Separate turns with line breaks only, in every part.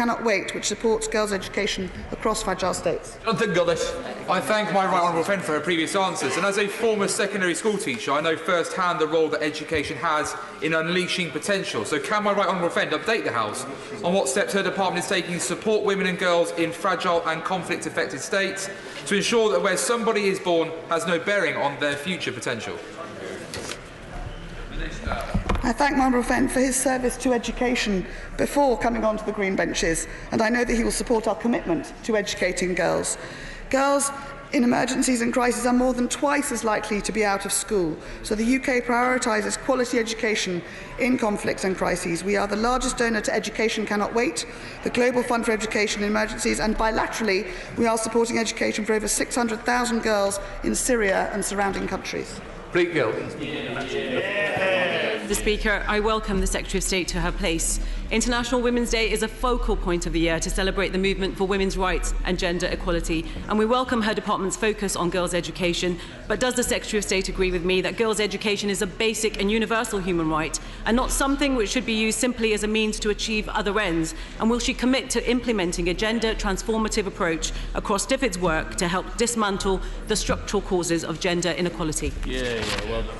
Cannot Wait, which supports girls' education across fragile states.
Jonathan Gullis.
I thank my right honourable friend for her previous answers, and as a former secondary school teacher, I know firsthand the role that education has in unleashing potential. So can my right honourable friend update the House on what steps her department is taking to support women and girls in fragile and conflict-affected states to ensure that where somebody is born has no bearing on their future potential?
I thank my honourable friend for his service to education before coming onto the green benches, and I know that he will support our commitment to educating girls. Girls in emergencies and crises are more than twice as likely to be out of school, so the UK prioritises quality education in conflicts and crises. We are the largest donor to Education Cannot Wait, the Global Fund for Education in Emergencies, and bilaterally we are supporting education for over 600,000 girls in Syria and surrounding countries.
Bleak Gill.
Mr. Speaker, I welcome the Secretary of State to her place. International Women's Day is a focal point of the year to celebrate the movement for women's rights and gender equality, and we welcome her department's focus on girls' education. But does the Secretary of State agree with me that girls' education is a basic and universal human right and not something which should be used simply as a means to achieve other ends? And will she commit to implementing a gender transformative approach across DFID's work to help dismantle the structural causes of gender inequality?
Well done.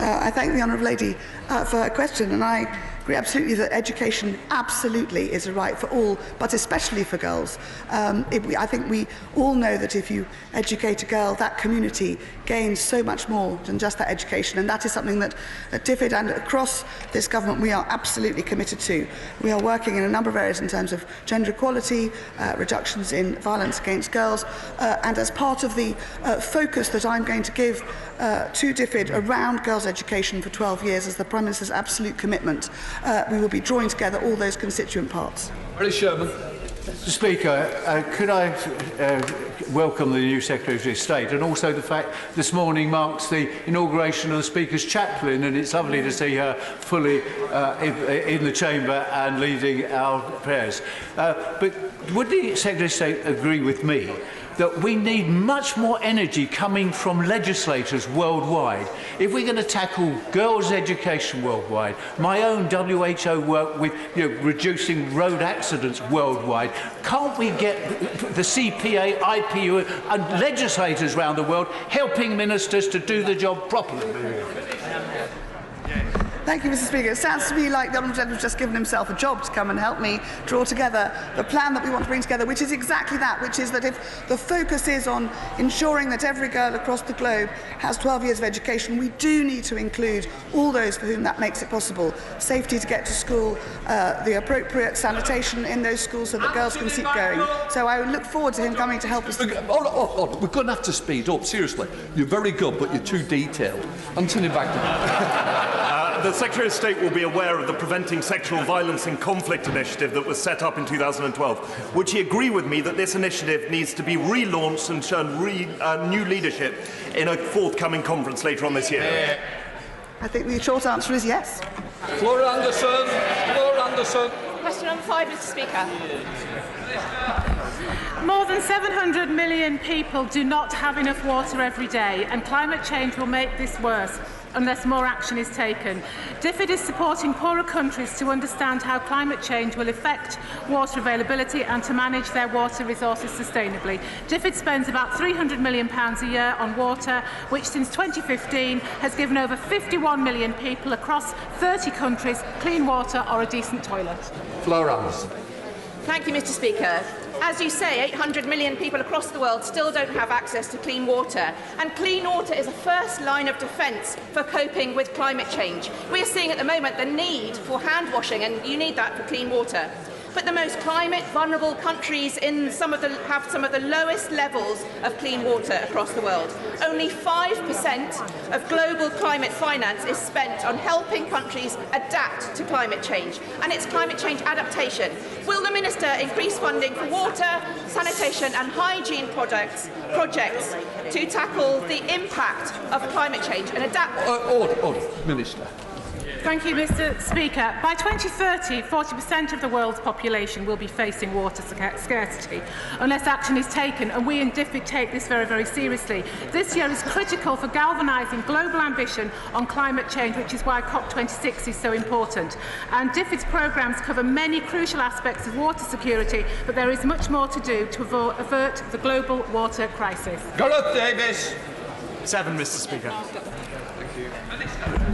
I thank the honourable lady for her question, and I agree absolutely that education absolutely is a right for all, but especially for girls. I think we all know that if you educate a girl, that community gains so much more than just that education, and that is something that at DFID and across this government we are absolutely committed to. We are working in a number of areas in terms of gender equality, reductions in violence against girls, and as part of the focus that I'm going to give to DFID around girls' education for 12 years as the Prime Minister's absolute commitment, we will be drawing together all those constituent parts.
Harry Sherman.
Mr. Speaker, could I welcome the new Secretary of State, and also the fact this morning marks the inauguration of the Speaker's chaplain, and it's lovely to see her fully in the chamber and leading our prayers. But would the Secretary of State agree with me that we need much more energy coming from legislators worldwide if we're going to tackle girls' education worldwide, my own WHO work with reducing road accidents worldwide? Can't we get the CPA, IPU and legislators around the world helping ministers to do the job properly?
Thank you, Mr. Speaker. It sounds to me like the honourable gentleman has just given himself a job to come and help me draw together the plan that we want to bring together, which is exactly that, which is that if the focus is on ensuring that every girl across the globe has 12 years of education, we do need to include all those for whom that makes it possible. Safety to get to school, the appropriate sanitation in those schools so that girls can keep going. So I would look forward to him coming to help us.
We're going to have to speed up, seriously. You're very good, but you're too detailed. Anthony Bagdon.
The Secretary of State will be aware of the Preventing Sexual Violence in Conflict initiative that was set up in 2012. Would she agree with me that this initiative needs to be relaunched and shown new leadership in a forthcoming conference later on this year?
I think the short answer is yes.
Flora Anderson. Flora Anderson.
Question number 5, Mr. Speaker.
More than 700 million people do not have enough water every day, and climate change will make this worse unless more action is taken. DFID is supporting poorer countries to understand how climate change will affect water availability and to manage their water resources sustainably. DFID spends about £300 million a year on water, which since 2015 has given over 51 million people across 30 countries clean water or a decent toilet.
Flora Anderson.
Thank you, Mr. Speaker. As you say, 800 million people across the world still don't have access to clean water, and clean water is a first line of defence for coping with climate change. We are seeing at the moment the need for hand washing, and you need that for clean water. But the most climate vulnerable countries have some of the lowest levels of clean water across the world. Only 5% of global climate finance is spent on helping countries adapt to climate change, and it's climate change adaptation. Will the Minister increase funding for water, sanitation and hygiene projects to tackle the impact of climate change and adapt?
Order, Minister.
Thank you, Mr. Speaker. By 2030, 40% of the world's population will be facing water scarcity unless action is taken, and we in DFID take this very, very seriously. This year is critical for galvanising global ambition on climate change, which is why COP26 is so important. And DFID's programmes cover many crucial aspects of water security, but there is much more to do to avert the global water crisis.
Gareth Davis.
7, Mr. Speaker.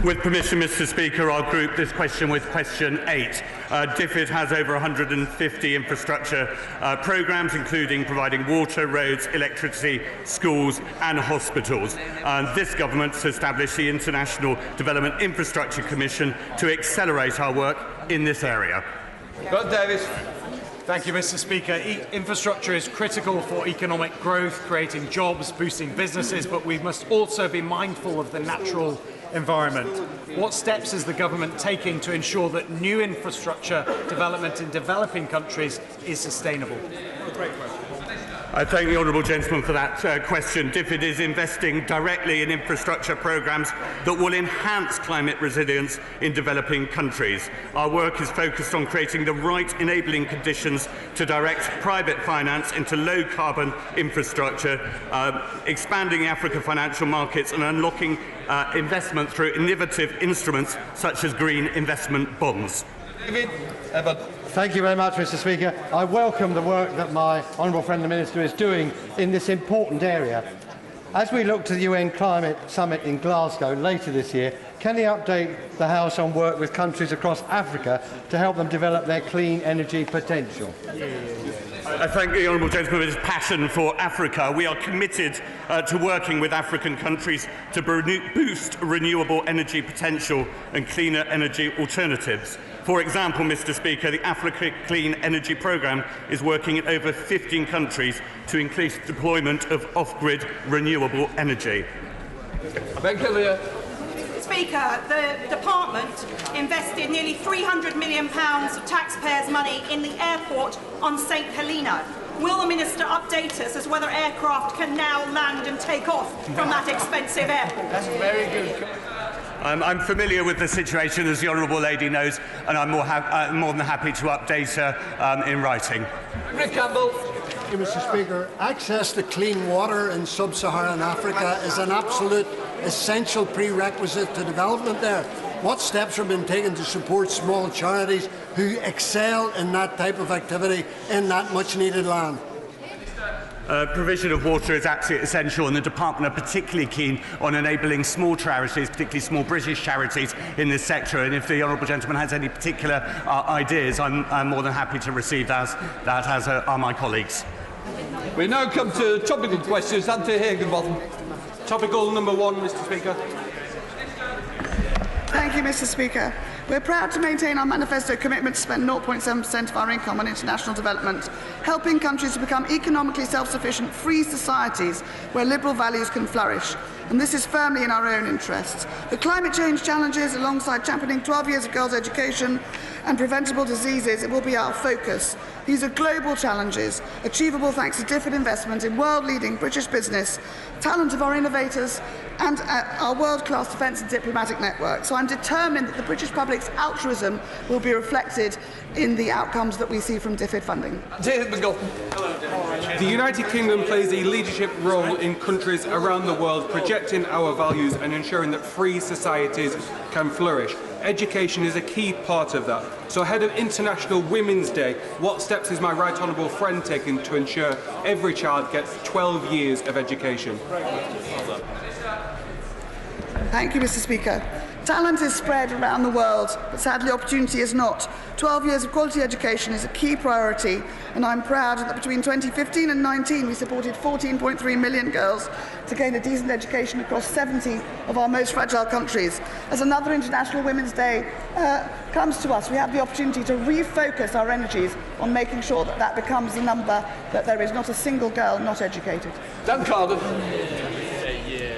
With permission, Mr. Speaker, I'll group this question with question 8. DFID has over 150 infrastructure programmes, including providing water, roads, electricity, schools and hospitals. This government has established the International Development Infrastructure Commission to accelerate our work in this area.
Gareth Davis.
Thank you, Mr. Speaker. Infrastructure is critical for economic growth, creating jobs, boosting businesses, but we must also be mindful of the natural environment. What steps is the government taking to ensure that new infrastructure development in developing countries is sustainable?
I thank the honourable gentleman for that question. DFID is investing directly in infrastructure programmes that will enhance climate resilience in developing countries. Our work is focused on creating the right enabling conditions to direct private finance into low-carbon infrastructure, expanding Africa financial markets and unlocking investment through innovative instruments such as green investment bonds.
David Evan.
Thank you very much, Mr. Speaker. I welcome the work that my honourable friend the Minister is doing in this important area. As we look to the UN Climate Summit in Glasgow later this year, can he update the House on work with countries across Africa to help them develop their clean energy potential?
I thank the honourable gentleman for his passion for Africa. We are committed to working with African countries to boost renewable energy potential and cleaner energy alternatives. For example, Mr. Speaker, the Africa Clean Energy Programme is working in over 15 countries to increase deployment of off-grid renewable energy.
Speaker, the Department invested nearly £300 million of taxpayers' money in the airport on St Helena. Will the Minister update us as whether aircraft can now land and take off from that expensive airport?
That's very good. I'm familiar with the situation, as the honourable lady knows, and I'm more than happy to update her in writing.
Rick Campbell.
Thank you, Mr. Speaker. Access to clean water in sub-Saharan Africa is an absolute essential prerequisite to development there. What steps have been taken to support small charities who excel in that type of activity in that much-needed land?
Provision of water is absolutely essential, and the Department are particularly keen on enabling small charities, particularly small British charities in this sector. And if the honourable gentleman has any particular ideas, I'm more than happy to receive that, as are my colleagues.
We now come to topical questions. Anthony Higginbotham.
Topical number 1, Mr. Speaker.
Thank you, Mr. Speaker. We're proud to maintain our manifesto commitment to spend 0.7% of our income on international development, helping countries to become economically self-sufficient, free societies where liberal values can flourish. And this is firmly in our own interests. The climate change challenges, alongside championing 12 years of girls' education and preventable diseases, it will be our focus. These are global challenges, achievable thanks to DFID investment in world-leading British business, talent of our innovators, and our world-class defence and diplomatic network. So I'm determined that the British public's altruism will be reflected in the outcomes that we see from DFID funding.
The United Kingdom plays a leadership role in countries around the world, projecting our values and ensuring that free societies can flourish. Education is a key part of that. So ahead of International Women's Day, what steps is my right honourable friend taking to ensure every child gets 12 years of education?
Thank you, Mr. Speaker. Talent is spread around the world, but sadly opportunity is not. 12 years of quality education is a key priority, and I'm proud that between 2015 and 19 we supported 14.3 million girls to gain a decent education across 70 of our most fragile countries. As another International Women's Day comes to us, we have the opportunity to refocus our energies on making sure that that becomes the number, that there is not a single girl not educated.
Dan Carden.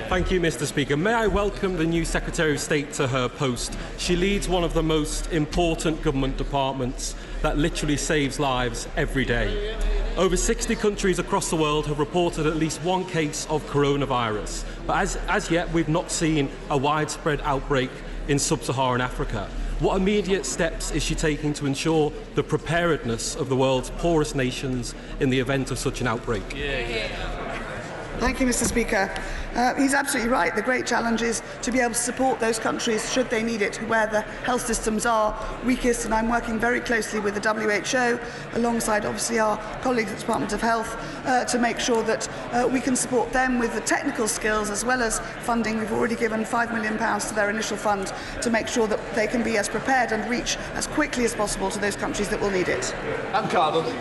Thank you, Mr. Speaker. May I welcome the new Secretary of State to her post. She leads one of the most important government departments that literally saves lives every day. Over 60 countries across the world have reported at least one case of coronavirus, but as yet we've not seen a widespread outbreak in sub-Saharan Africa. What immediate steps is she taking to ensure the preparedness of the world's poorest nations in the event of such an outbreak?
Thank you, Mr. Speaker. He's absolutely right. The great challenge is to be able to support those countries, should they need it, where the health systems are weakest. And I'm working very closely with the WHO, alongside obviously our colleagues at the Department of Health, to make sure that we can support them with the technical skills as well as funding. We've already given £5 million to their initial fund to make sure that they can be as prepared and reach as quickly as possible to those countries that will need it.
And Cardin.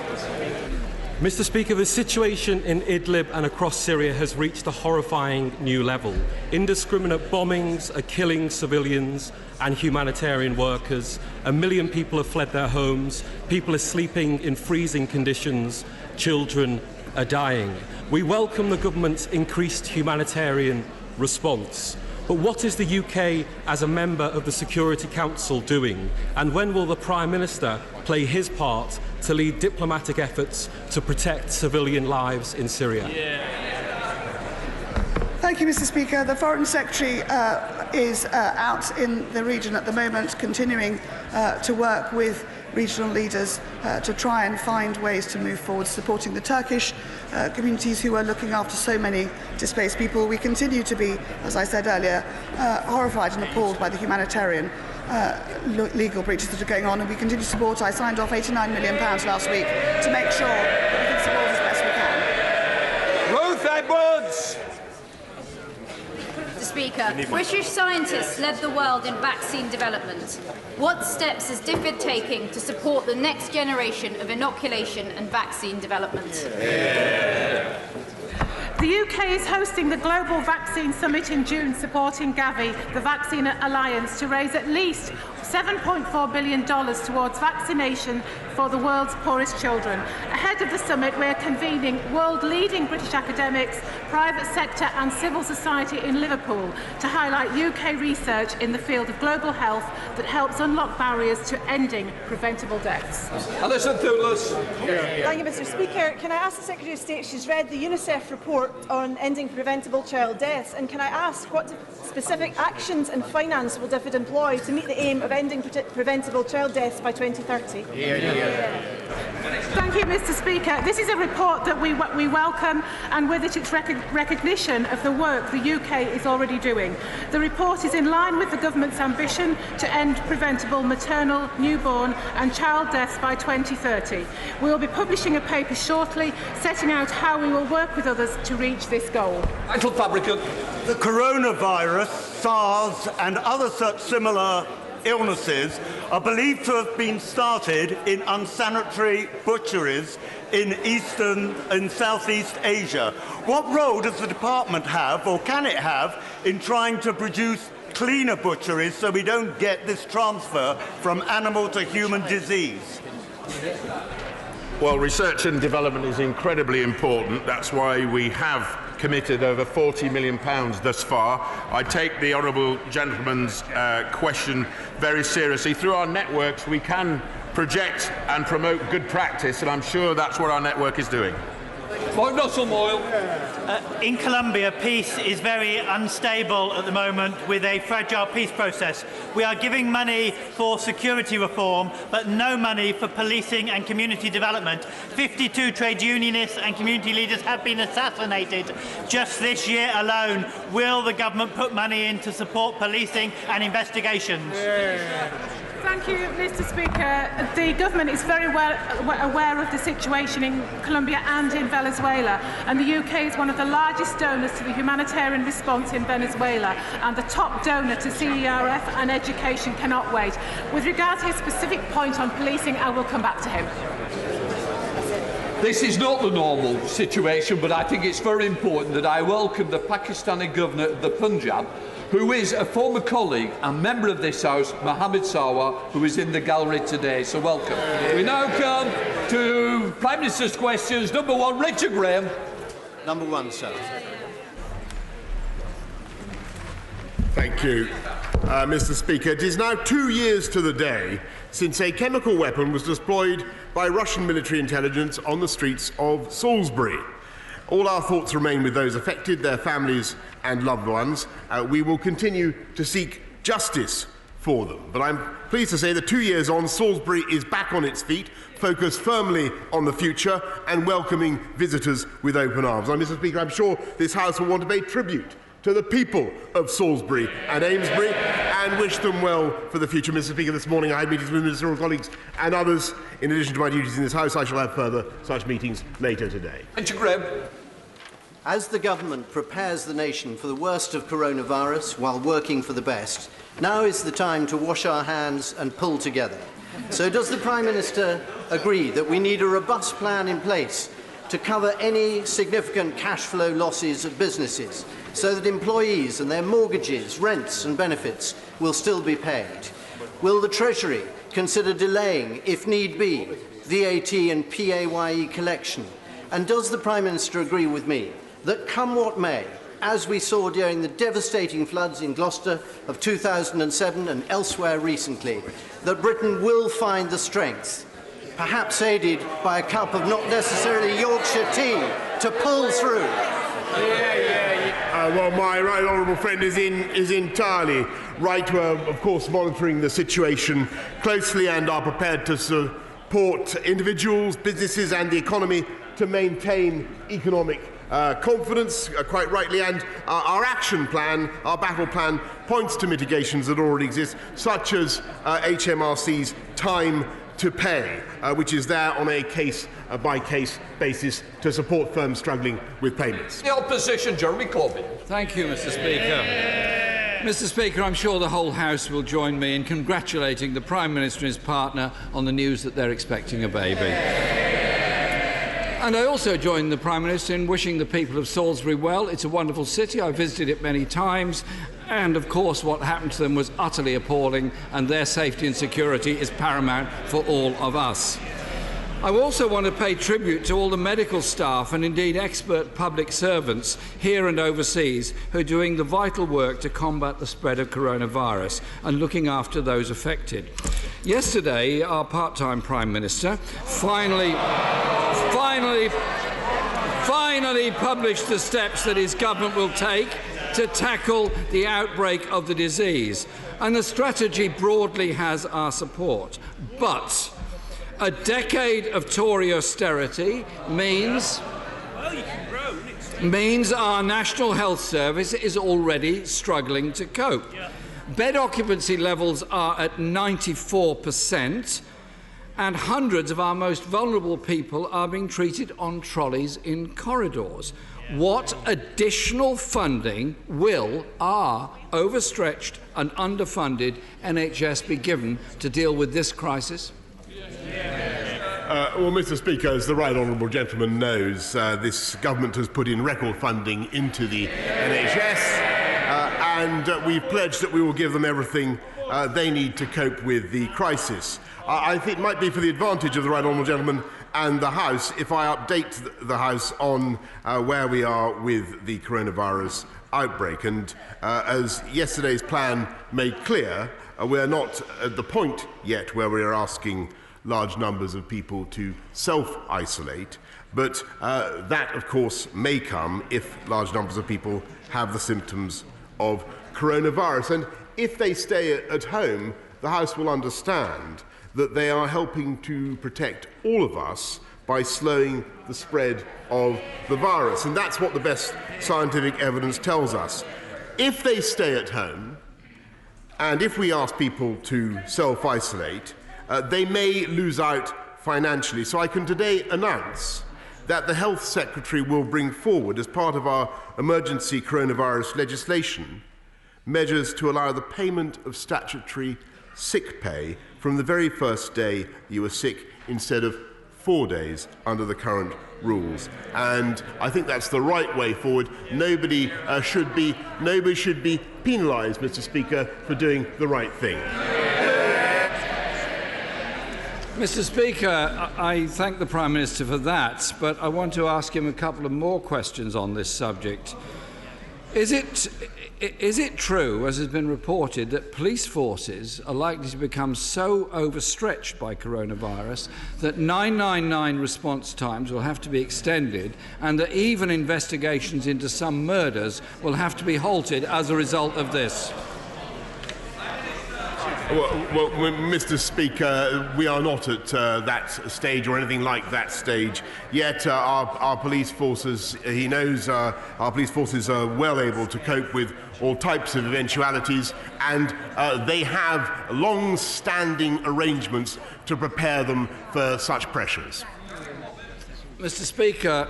Mr. Speaker, the situation in Idlib and across Syria has reached a horrifying new level. Indiscriminate bombings are killing civilians and humanitarian workers. 1 million people have fled their homes. People are sleeping in freezing conditions. Children are dying. We welcome the government's increased humanitarian response. But what is the UK, as a member of the Security Council, doing? And when will the Prime Minister play his part to lead diplomatic efforts to protect civilian lives in Syria?
Thank you, Mr. Speaker. The Foreign Secretary is out in the region at the moment, continuing to work with regional leaders to try and find ways to move forward, supporting the Turkish communities who are looking after so many displaced people. We continue to be, as I said earlier, horrified and appalled by the humanitarian legal breaches that are going on, and we continue to support. I signed off £89 million last week to make sure that we can support as best we can.
Ruth Edwards.
Mr. Speaker, British scientists led the world in vaccine development. What steps is DFID taking to support the next generation of inoculation and vaccine development?
The UK is hosting the Global Vaccine Summit in June, supporting Gavi, the Vaccine Alliance, to raise at least $7.4 billion towards vaccination for the world's poorest children. Ahead of the summit, we are convening world-leading British academics, private sector and civil society in Liverpool to highlight UK research in the field of global health that helps unlock barriers to ending preventable deaths.
Alison Thoulas.
Thank you, Mr. Speaker. Can I ask the Secretary of State, she's read the UNICEF report on ending preventable child deaths, and can I ask what specific actions and finance will DFID employ to meet the aim of ending preventable child deaths by 2030?
Thank you, Mr. Speaker. This is a report that we welcome, and with it its recognition of the work the UK is already doing. The report is in line with the government's ambition to end preventable maternal, newborn and child deaths by 2030. We will be publishing a paper shortly setting out how we will work with others to reach this goal.
Michael Fabricant.
The coronavirus, SARS and other such similar illnesses are believed to have been started in unsanitary butcheries in Southeast Asia. What role does the department have, or can it have, in trying to produce cleaner butcheries so we don't get this transfer from animal to human disease?
Well, research and development is incredibly important. That's why we have committed over £40 million thus far. I take the honourable gentleman's question very seriously. Through our networks, we can project and promote good practice, and I'm sure that's what our network is doing.
In Colombia, peace is very unstable at the moment with a fragile peace process. We are giving money for security reform, but no money for policing and community development. 52 trade unionists and community leaders have been assassinated just this year alone. Will the government put money in to support policing and investigations?
Thank you, Mr. Speaker. The government is very well aware of the situation in Colombia and in Venezuela, and the UK is one of the largest donors to the humanitarian response in Venezuela, and the top donor to CERF and education cannot wait. With regard to his specific point on policing, I will come back to him.
This is not the normal situation, but I think it's very important that I welcome the Pakistani governor of the Punjab, who is a former colleague and member of this House, Mohammed Sawa, who is in the gallery today. So welcome. We now come to Prime Minister's questions. Number one, Richard Graham.
Number one, sir.
Thank you, Mr. Speaker. It is now 2 years to the day since a chemical weapon was deployed by Russian military intelligence on the streets of Salisbury. All our thoughts remain with those affected, their families and loved ones. We will continue to seek justice for them. But I'm pleased to say that 2 years on, Salisbury is back on its feet, focused firmly on the future and welcoming visitors with open arms. Now, Mr. Speaker, I'm sure this House will want to pay tribute to the people of Salisbury and Amesbury and wish them well for the future. Mr. Speaker, this morning I had meetings with ministerial colleagues and others. In addition to my duties in this House, I shall have further such meetings later today.
As the government prepares the nation for the worst of coronavirus while working for the best, now is the time to wash our hands and pull together. So does the Prime Minister agree that we need a robust plan in place to cover any significant cash flow losses of businesses so that employees and their mortgages, rents and benefits will still be paid? Will the Treasury consider delaying, if need be, VAT and PAYE collection? And does the Prime Minister agree with me that, come what may, as we saw during the devastating floods in Gloucester of 2007 and elsewhere recently, that Britain will find the strength, perhaps aided by a cup of not necessarily Yorkshire tea, to pull through?
Well, my right honourable friend is entirely right. We're, of course, monitoring the situation closely and are prepared to support individuals, businesses and the economy to maintain economic confidence, quite rightly, and our action plan, our battle plan, points to mitigations that already exist, such as HMRC's time to pay, which is there on a case-by-case basis to support firms struggling with payments.
The opposition, Jeremy Corbyn.
Thank you, Mr. Speaker. Mr. Speaker, I'm sure the whole House will join me in congratulating the Prime Minister and his partner on the news that they're expecting a baby. And I also join the Prime Minister in wishing the people of Salisbury well. It's a wonderful city. I visited it many times. And, of course, what happened to them was utterly appalling, and their safety and security is paramount for all of us. I also want to pay tribute to all the medical staff and indeed expert public servants here and overseas who are doing the vital work to combat the spread of coronavirus and looking after those affected. Yesterday, our part-time Prime Minister finally published the steps that his government will take to tackle the outbreak of the disease. And the strategy broadly has our support. But a decade of Tory austerity means our National Health Service is already struggling to cope. Bed occupancy levels are at 94%, and hundreds of our most vulnerable people are being treated on trolleys in corridors. What additional funding will our overstretched and underfunded NHS be given to deal with this crisis?
Well, Mr. Speaker, as the right honourable gentleman knows, this government has put in record funding into the NHS, and we've pledged that we will give them everything they need to cope with the crisis. I think it might be for the advantage of the right honourable gentleman and the House if I update the House on where we are with the coronavirus outbreak. And as yesterday's plan made clear, we are not at the point yet where we are asking large numbers of people to self-isolate, but that, of course, may come if large numbers of people have the symptoms of coronavirus. And if they stay at home, the House will understand that they are helping to protect all of us by slowing the spread of the virus. And that's what the best scientific evidence tells us. If they stay at home, and if we ask people to self-isolate, they may lose out financially. So I can today announce that the Health Secretary will bring forward, as part of our emergency coronavirus legislation, measures to allow the payment of statutory sick pay from the very first day you were sick, instead of 4 days under the current rules. And I think that's the right way forward. Nobody should be penalised, Mr. Speaker, for doing the right thing.
Mr. Speaker, I thank the Prime Minister for that, but I want to ask him a couple of more questions on this subject. Is it true, as has been reported, that police forces are likely to become so overstretched by coronavirus that 999 response times will have to be extended, and that even investigations into some murders will have to be halted as a result of this?
Well, Mr. Speaker, we are not at that stage or anything like that stage yet. Our police forces, he knows, our police forces are well able to cope with all types of eventualities, and they have long-standing arrangements to prepare them for such pressures.
Mr. Speaker,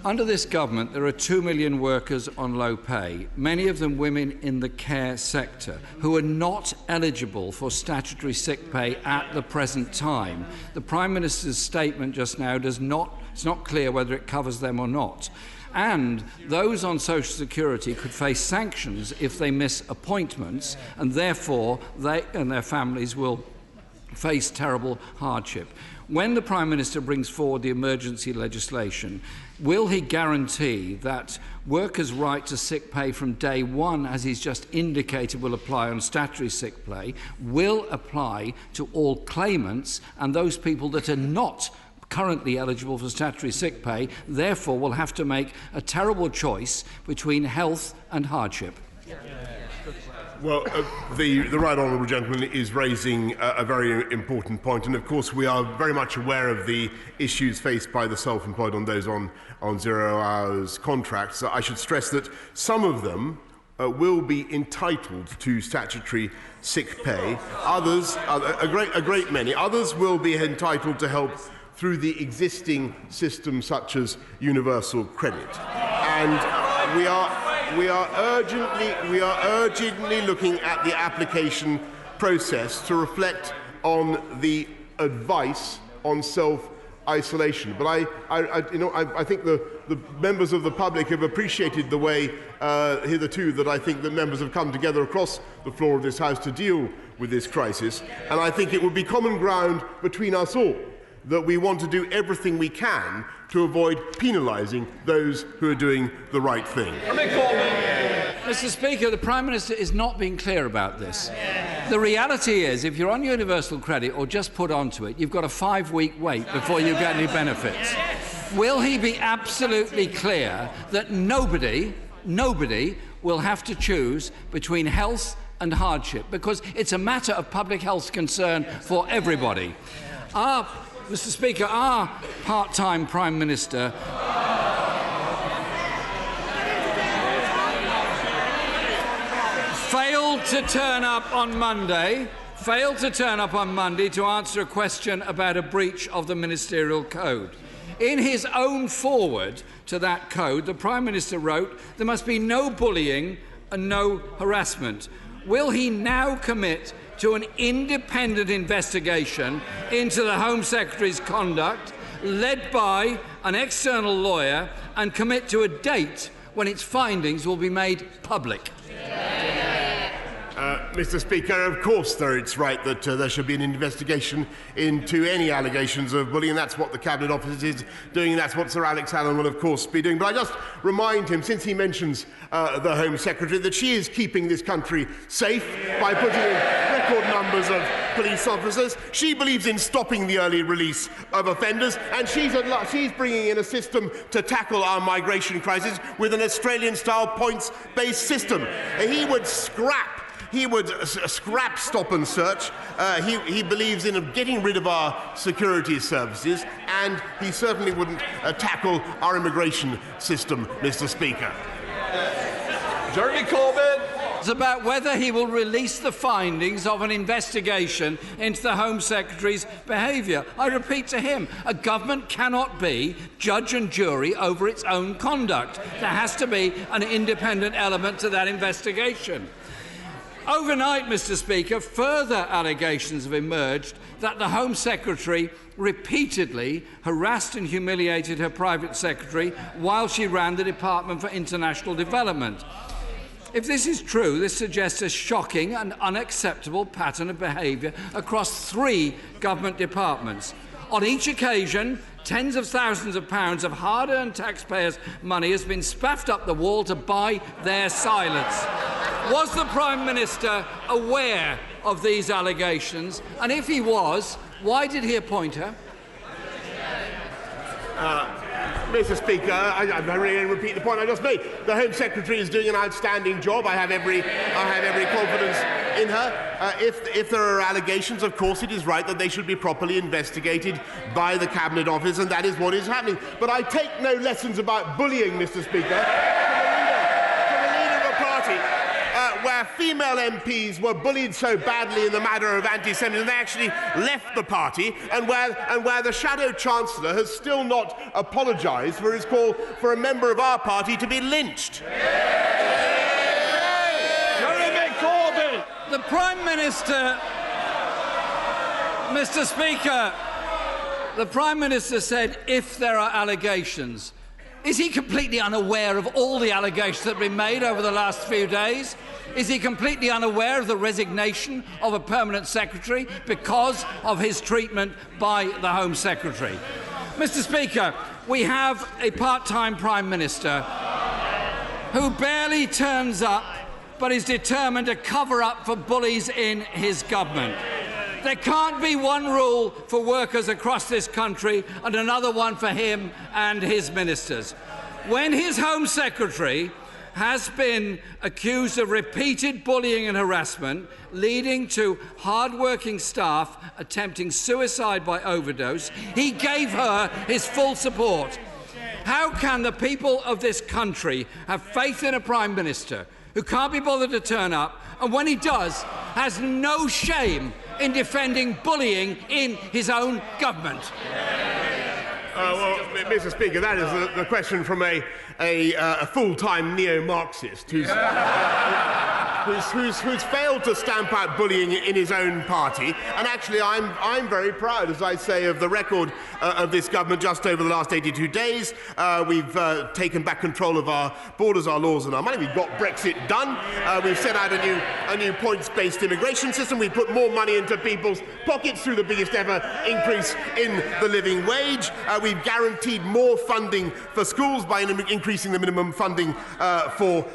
under this government, there are 2 million workers on low pay, many of them women in the care sector, who are not eligible for statutory sick pay at the present time. The Prime Minister's statement just now it's not clear whether it covers them or not. And those on Social Security could face sanctions if they miss appointments, and therefore they and their families will face terrible hardship. When the Prime Minister brings forward the emergency legislation, will he guarantee that workers' right to sick pay from day one, as he's just indicated will apply on statutory sick pay, will apply to all claimants, and those people that are not currently eligible for statutory sick pay, therefore will have to make a terrible choice between health and hardship?
Well, the right honourable gentleman is raising a very important point, and of course we are very much aware of the issues faced by the self-employed on those on 0 hours contracts. I should stress that some of them will be entitled to statutory sick pay. Others, a great many, others will be entitled to help through the existing systems such as universal credit. And we are urgently looking at the application process to reflect on the advice on self-isolation. But I think the members of the public have appreciated the way hitherto that I think that members have come together across the floor of this House to deal with this crisis, and I think it would be common ground between us all that we want to do everything we can to avoid penalising those who are doing the right thing.
Mr. Speaker, the Prime Minister is not being clear about this. The reality is, if you're on universal credit or just put onto it, you've got a 5-week wait before you get any benefits. Will he be absolutely clear that nobody will have to choose between health and hardship? Because it's a matter of public health concern for everybody. Mr. Speaker, our part-time Prime Minister failed to turn up on Monday to answer a question about a breach of the ministerial code. In his own foreword to that code, the Prime Minister wrote, "There must be no bullying and no harassment." Will he now commit to an independent investigation into the Home Secretary's conduct, led by an external lawyer, and commit to a date when its findings will be made public?
Mr. Speaker, of course it's right that there should be an investigation into any allegations of bullying. That's what the Cabinet Office is doing, and that's what Sir Alex Allen will, of course, be doing. But I just remind him, since he mentions the Home Secretary, that she is keeping this country safe by putting in record numbers of police officers. She believes in stopping the early release of offenders, and she's bringing in a system to tackle our migration crisis with an Australian-style points-based system. He would scrap stop and search. He believes in getting rid of our security services, and he certainly wouldn't tackle our immigration system, Mr. Speaker.
Jeremy Corbyn. It's about whether he will release the findings of an investigation into the Home Secretary's behaviour. I repeat to him, a government cannot be judge and jury over its own conduct. There has to be an independent element to that investigation. Overnight, Mr. Speaker, further allegations have emerged that the Home Secretary repeatedly harassed and humiliated her private secretary while she ran the Department for International Development. If this is true, this suggests a shocking and unacceptable pattern of behaviour across 3 government departments. On each occasion, tens of thousands of pounds of hard-earned taxpayers' money has been spaffed up the wall to buy their silence. Was the Prime Minister aware of these allegations? And if he was, why did he appoint her?
Mr. Speaker, I'm really going to repeat the point I just made. The Home Secretary is doing an outstanding job. I have every confidence in her. if there are allegations, of course it is right that they should be properly investigated by the Cabinet Office, and that is what is happening. But I take no lessons about bullying, Mr. Speaker, from the leader of a party where female MPs were bullied so badly in the matter of anti-Semitism they actually left the party, and where the Shadow Chancellor has still not apologised for his call for a member of our party to be lynched.
The Prime Minister, Mr. Speaker, the Prime Minister said if there are allegations. Is he completely unaware of all the allegations that have been made over the last few days? Is he completely unaware of the resignation of a permanent secretary because of his treatment by the Home Secretary? Mr. Speaker, we have a part-time Prime Minister who barely turns up but is determined to cover up for bullies in his government. There can't be one rule for workers across this country and another one for him and his ministers. When his Home Secretary has been accused of repeated bullying and harassment, leading to hard-working staff attempting suicide by overdose, he gave her his full support. How can the people of this country have faith in a Prime Minister who can't be bothered to turn up, and when he does, has no shame in defending bullying in his own government?
Well, Mr. Speaker, that is the question from a full-time neo-Marxist who's failed to stamp out bullying in his own party. And actually, I'm very proud, as I say, of the record of this government just over the last 82 days. We've taken back control of our borders, our laws and our money. We've got Brexit done. We've set out a new points-based immigration system. We've put more money into people's pockets through the biggest ever increase in the living wage. We've guaranteed more funding for schools by increasing the minimum funding for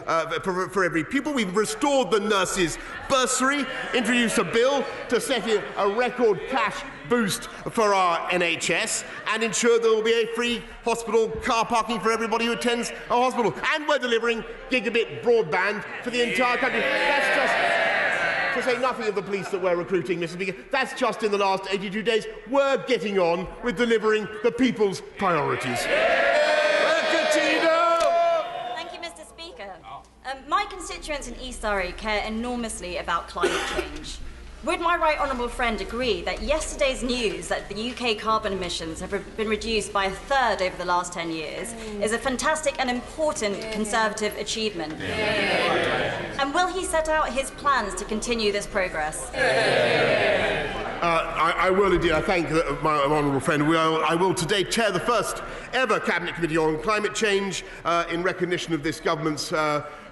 every pupil. We've restored the nurses' bursary, introduced a bill to set a record cash boost for our NHS, and ensure there will be a free hospital car parking for everybody who attends a hospital. And we're delivering gigabit broadband for the entire country. That's just, to say nothing of the police that we're recruiting, Mr. Speaker, that's just in the last 82 days. We're getting on with delivering the people's priorities.
My constituents in East Surrey care enormously about climate change. Would my right honourable friend agree that yesterday's news that the UK carbon emissions have been reduced by a third over the last 10 years is a fantastic and important Conservative achievement? And will he set out his plans to continue this progress?
I will indeed. I thank my honourable friend. I will today chair the first ever Cabinet Committee on Climate Change in recognition of this government's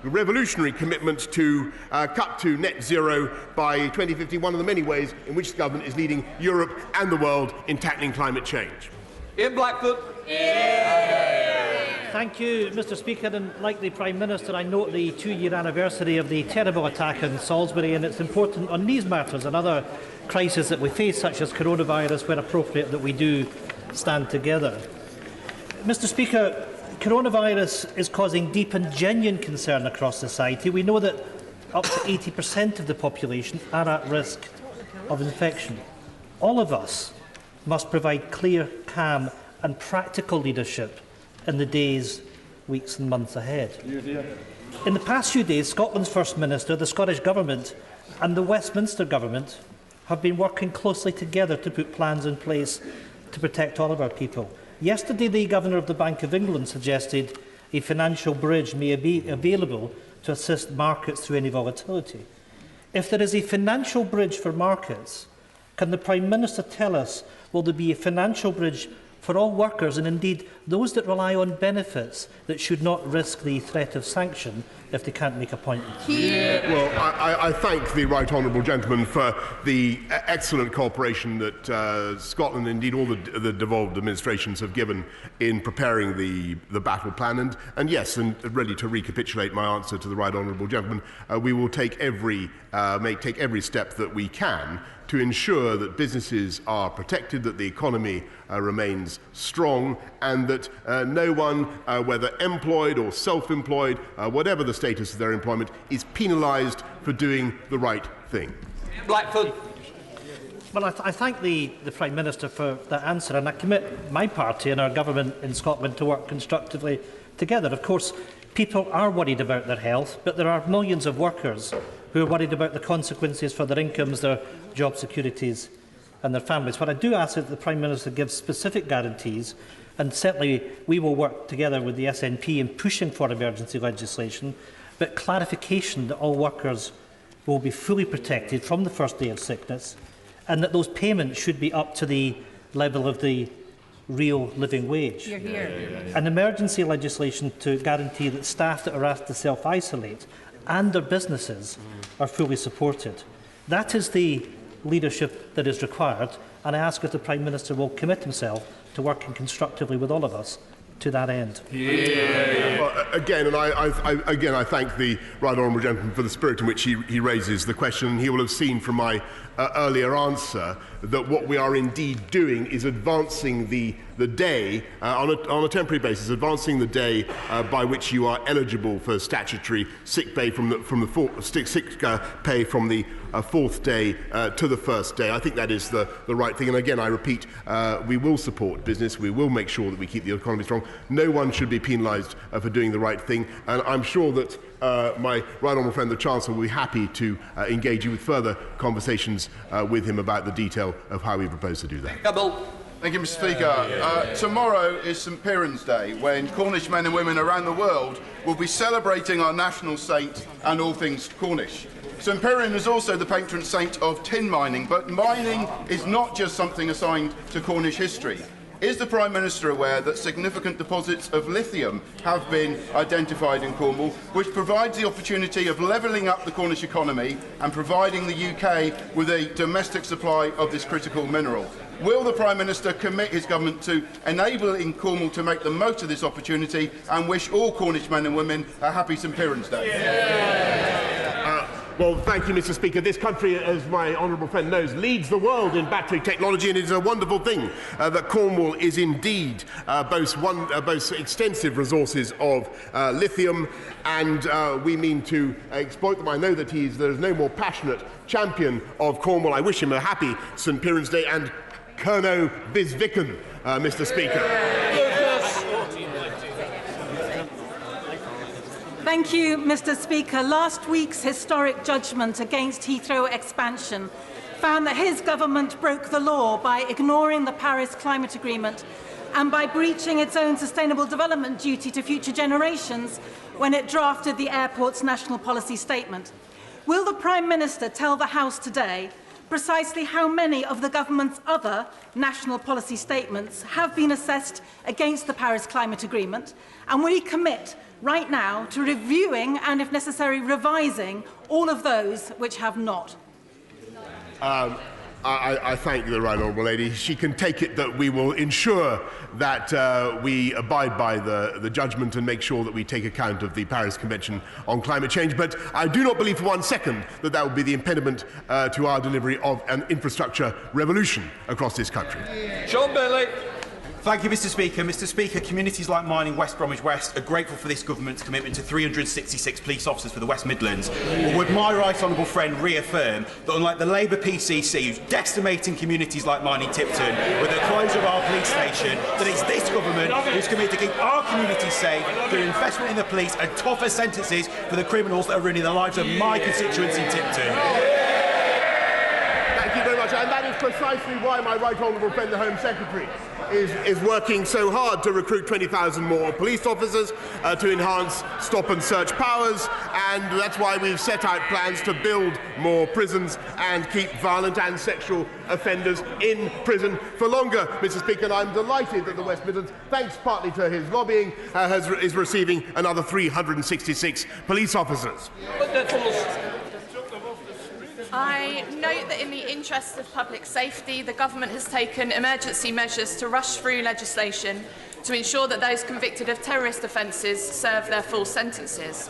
revolutionary commitment to cut to net zero by 2050, one of the many ways in which the government is leading Europe and the world in tackling climate change.
Ian Blackfoot.
Thank you, Mr. Speaker. And like the Prime Minister, I note the 2-year anniversary of the terrible attack in Salisbury, and it's important on these matters and other crises that we face, such as coronavirus, where appropriate, that we do stand together. Mr. Speaker, coronavirus is causing deep and genuine concern across society. We know that up to 80% of the population are at risk of infection. All of us must provide clear, calm and practical leadership in the days, weeks and months ahead. In the past few days, Scotland's First Minister, the Scottish Government and the Westminster Government have been working closely together to put plans in place to protect all of our people. Yesterday, the Governor of the Bank of England suggested a financial bridge may be available to assist markets through any volatility. If there is a financial bridge for markets, can the Prime Minister tell us, will there be a financial bridge for all workers and indeed those that rely on benefits that should not risk the threat of sanction if they can't make appointments?
Well, I thank the right honourable gentleman for the excellent cooperation that Scotland, indeed all the devolved administrations, have given in preparing the battle plan. And yes, and really to recapitulate my answer to the right honourable gentleman, we will take every step that we can to ensure that businesses are protected, that the economy remains strong, and that no one, whether employed or self-employed, whatever the status of their employment, is penalised for doing the right thing.
Blackford.
Well, I thank the Prime Minister for that answer, and I commit my party and our government in Scotland to work constructively together. Of course, people are worried about their health, but there are millions of workers who are worried about the consequences for their incomes, their job securities and their families. What I do ask is that the Prime Minister gives specific guarantees, and certainly we will work together with the SNP in pushing for emergency legislation, but clarification that all workers will be fully protected from the first day of sickness, and that those payments should be up to the level of the real living wage.
You're here.
And emergency legislation to guarantee that staff that are asked to self-isolate and their businesses are fully supported. That is the leadership that is required, and I ask if the Prime Minister will commit himself to working constructively with all of us to that end.
Well, again, I thank the right honourable gentleman for the spirit in which he raises the question. He will have seen from my earlier answer that what we are indeed doing is advancing the day on a temporary basis, advancing the day by which you are eligible for statutory sick pay from the pay from the fourth day to the first day. I think that is the right thing. And again, I repeat, we will support business. We will make sure that we keep the economy strong. No one should be penalised for doing the right thing. And I'm sure that my right honourable friend, the Chancellor, will be happy to engage you with further conversations with him about the detail of how we propose to do that.
Thank you, Mr. Speaker. Tomorrow is St Piran's Day, when Cornish men and women around the world will be celebrating our national saint and all things Cornish. St Piran is also the patron saint of tin mining, but mining is not just something assigned to Cornish history. Is the Prime Minister aware that significant deposits of lithium have been identified in Cornwall, which provides the opportunity of levelling up the Cornish economy and providing the UK with a domestic supply of this critical mineral? Will the Prime Minister commit his government to enabling Cornwall to make the most of this opportunity and wish all Cornish men and women a happy St Piran's Day?
Well, thank you, Mr. Speaker. This country, as my honourable friend knows, leads the world in battery technology, and it is a wonderful thing that Cornwall is indeed boasts extensive resources of lithium, and we mean to exploit them. I know that there is no more passionate champion of Cornwall. I wish him a happy St Piran's Day and Kerno Bisvicken, Mr. Speaker.
Thank you, Mr. Speaker. Last week's historic judgment against Heathrow expansion found that his government broke the law by ignoring the Paris Climate Agreement and by breaching its own sustainable development duty to future generations when it drafted the airport's national policy statement. Will the Prime Minister tell the House today precisely how many of the government's other national policy statements have been assessed against the Paris Climate Agreement, and will he commit right now to reviewing and, if necessary, revising all of those which have not?
I thank the right honourable lady. She can take it that we will ensure that we abide by the judgment and make sure that we take account of the Paris Convention on Climate Change. But I do not believe for one second that that would be the impediment to our delivery of an infrastructure revolution across this country.
Sean Bailey.
Thank you, Mr. Speaker. Mr. Speaker, communities like mine in West Bromwich West are grateful for this government's commitment to 366 police officers for the West Midlands. But would my right honourable friend reaffirm that, unlike the Labour PCC, who's decimating communities like mine in Tipton with the closure of our police station, that it's this government who's committed to keep our communities safe through investment in the police and tougher sentences for the criminals that are ruining the lives of my constituents in Tipton?
Thank you very much, and that is precisely why my right honourable friend, the Home Secretary, is working so hard to recruit 20,000 more police officers, to enhance stop and search powers, and that's why we've set out plans to build more prisons and keep violent and sexual offenders in prison for longer, Mr. Speaker. And I'm delighted that the West Midlands, thanks partly to his lobbying, is receiving another 366 police officers.
I note that in the interests of public safety, the government has taken emergency measures to rush through legislation to ensure that those convicted of terrorist offences serve their full sentences.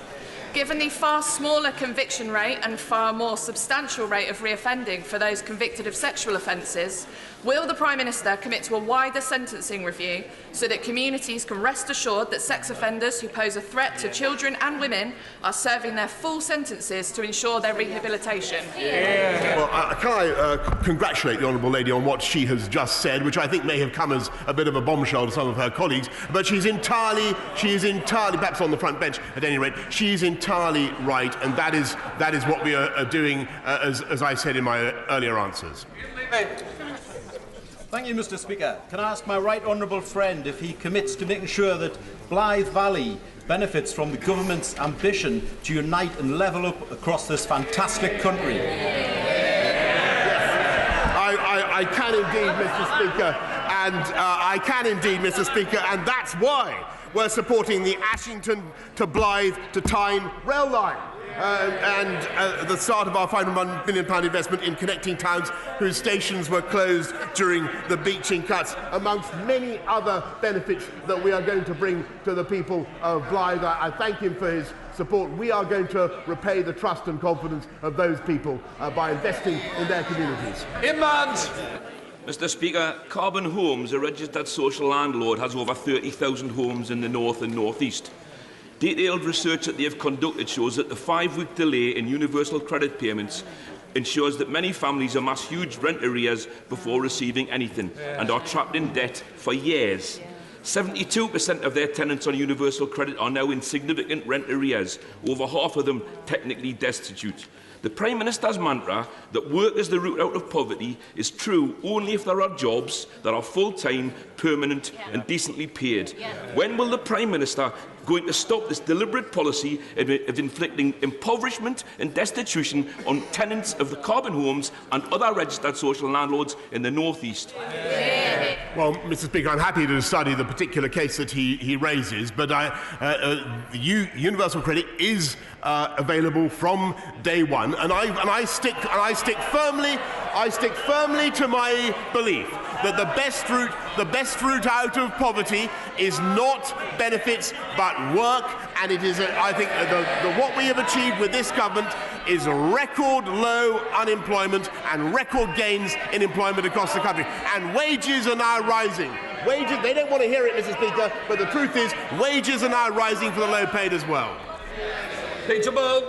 Given the far smaller conviction rate and far more substantial rate of reoffending for those convicted of sexual offences, will the Prime Minister commit to a wider sentencing review so that communities can rest assured that sex offenders who pose a threat to children and women are serving their full sentences to ensure their rehabilitation?
Well, can I congratulate the Honourable Lady on what she has just said, which I think may have come as a bit of a bombshell to some of her colleagues, but she is entirely, perhaps on the front bench at any rate, she is entirely right, and that is what we are doing, as I said in my earlier answers.
Thank you, Mr. Speaker. Can I ask my right honourable friend if he commits to making sure that Blythe Valley benefits from the government's ambition to unite and level up across this fantastic country?
I can indeed, Mr. Speaker, and I can indeed, Mr. Speaker, and that's why we're supporting the Ashington to Blythe to Tyne rail line. And the start of our £500 million investment in connecting towns whose stations were closed during the beaching cuts, amongst many other benefits that we are going to bring to the people of Blythe. I thank him for his support. We are going to repay the trust and confidence of those people by investing in their communities.
Mr. Speaker, Carbon Homes, a registered social landlord, has over 30,000 homes in the north and north-east. Detailed research that they have conducted shows that the 5-week delay in universal credit payments ensures that many families amass huge rent arrears before receiving anything and are trapped in debt for years. 72% of their tenants on universal credit are now in significant rent arrears, over half of them technically destitute. The Prime Minister's mantra that work is the route out of poverty is true only if there are jobs that are full-time, permanent and decently paid. When will the Prime Minister going to stop this deliberate policy of inflicting impoverishment and destitution on tenants of the Carbon Homes and other registered social landlords in the North East?
Well, Mr. Speaker, I'm happy to study the particular case that he raises, but universal credit is available from day one, and I stick firmly to my belief that the best route out of poverty is not benefits but work, and it is I think what we have achieved with this government is record low unemployment and record gains in employment across the country, and wages are now rising. Wages, they don't want to hear it, Mr. Speaker, but the truth is wages are now rising for the low paid as well.
Peter Ball.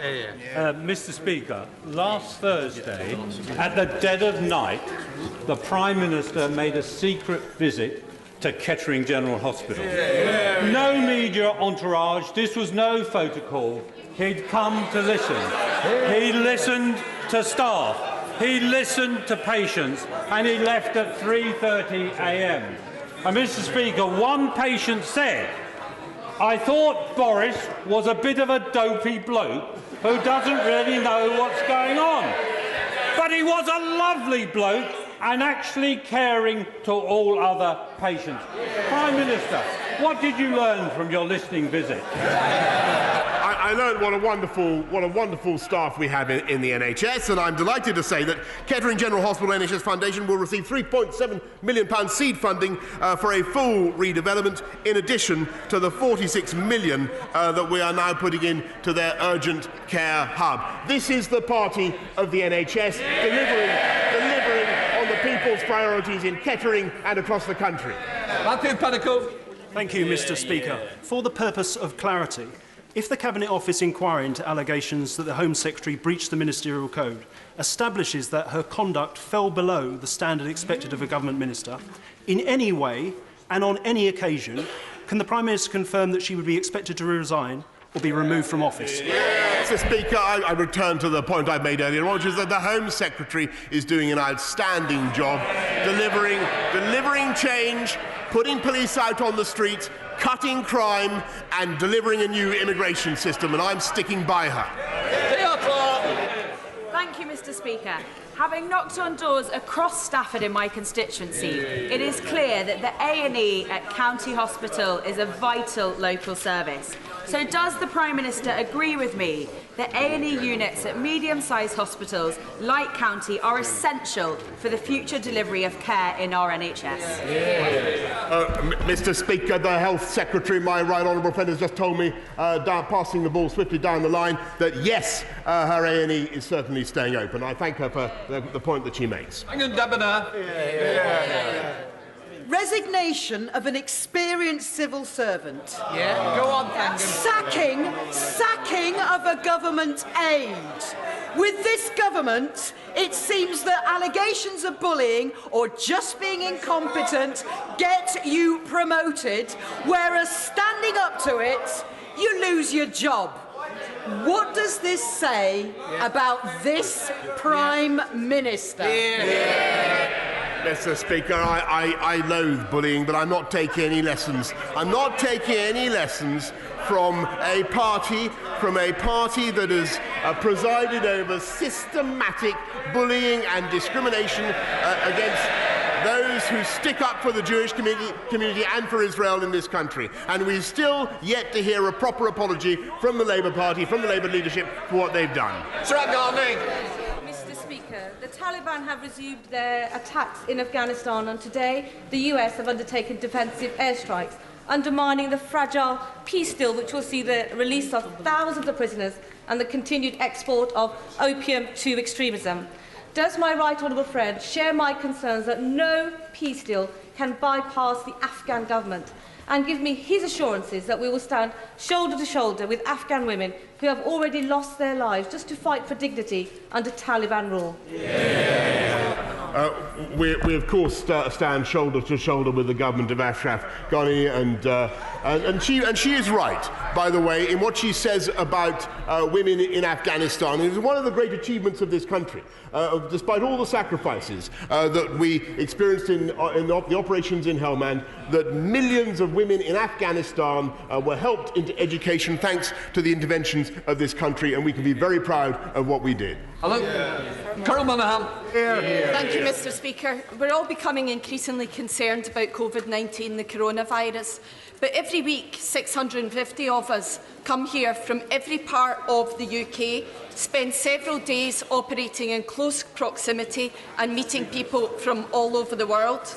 Mr. Speaker, last Thursday, at the dead of night, the Prime Minister made a secret visit to Kettering General Hospital. No media entourage, this was no photo call. He'd come to listen. He listened to staff. He listened to patients, and he left at 3:30 a.m. And Mr. Speaker, one patient said, "I thought Boris was a bit of a dopey bloke who doesn't really know what's going on. But he was a lovely bloke and actually caring to all other patients." Prime Minister, what did you learn from your listening visit?
I learned what a wonderful staff we have in the NHS, and I'm delighted to say that Kettering General Hospital NHS Foundation will receive £3.7 million seed funding for a full redevelopment, in addition to the £46 million that we are now putting into their urgent care hub. This is the party of the NHS, delivering on the people's priorities in Kettering and across the country.
Thank you, Mr. Speaker. For the purpose of clarity, if the Cabinet Office inquiry into allegations that the Home Secretary breached the Ministerial Code establishes that her conduct fell below the standard expected of a Government Minister, in any way and on any occasion, can the Prime Minister confirm that she would be expected to resign or be removed from office?
Mr. Speaker, I return to the point I made earlier on, which is that the Home Secretary is doing an outstanding job delivering change, putting police out on the street, cutting crime and delivering a new immigration system, and I'm sticking by her.
Thank you, Mr. Speaker. Having knocked on doors across Stafford in my constituency, it is clear that the A&E at County Hospital is a vital local service. So does the Prime Minister agree with me that A&E units at medium-sized hospitals like County are essential for the future delivery of care in our NHS?
Mr. Speaker, the Health Secretary, my right honourable friend, has just told me, passing the ball swiftly down the line, that yes, her A&E is certainly staying open. I thank her for the point that she makes.
Resignation of an experienced civil servant.
Yeah, go on,
Sacking of a government aide. With this government, it seems that allegations of bullying or just being incompetent get you promoted, whereas standing up to it, you lose your job. What does this say about this Prime Minister?
Mr. Speaker, I loathe bullying, but I'm not taking any lessons. I'm not taking any lessons from a party that has presided over systematic bullying and discrimination against those who stick up for the Jewish community and for Israel in this country. And we've still yet to hear a proper apology from the Labour Party, from the Labour leadership, for what they've done.
Mr. Speaker, the Taliban have resumed their attacks in Afghanistan, and today the US have undertaken defensive airstrikes, undermining the fragile peace deal which will see the release of thousands of prisoners and the continued export of opium to extremism. Does my right honourable friend share my concerns that no peace deal can bypass the Afghan government, and give me his assurances that we will stand shoulder to shoulder with Afghan women who have already lost their lives just to fight for dignity under Taliban rule?
We of course stand shoulder to shoulder with the government of Ashraf Ghani, and she is right, by the way, in what she says about women in Afghanistan. It is one of the great achievements of this country, despite all the sacrifices that we experienced in the operations in Helmand, that millions of women in Afghanistan were helped into education thanks to the interventions of this country, and we can be very proud of what we did.
Colonel Monaghan.
Thank you, Mr. Speaker. We're all becoming increasingly concerned about COVID-19, the coronavirus. But every week, 650 of us come here from every part of the UK, spend several days operating in close proximity and meeting people from all over the world.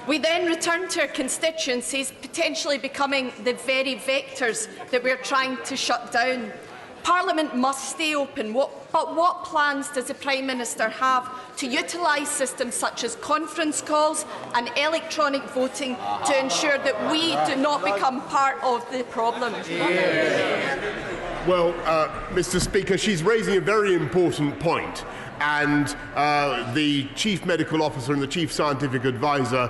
We then return to our constituencies, potentially becoming the very vectors that we're trying to shut down. Parliament must stay open, but what plans does the Prime Minister have to utilise systems such as conference calls and electronic voting to ensure that we do not become part of the problem?
Well, Mr. Speaker, she's raising a very important point. And the Chief Medical Officer and the Chief Scientific Advisor,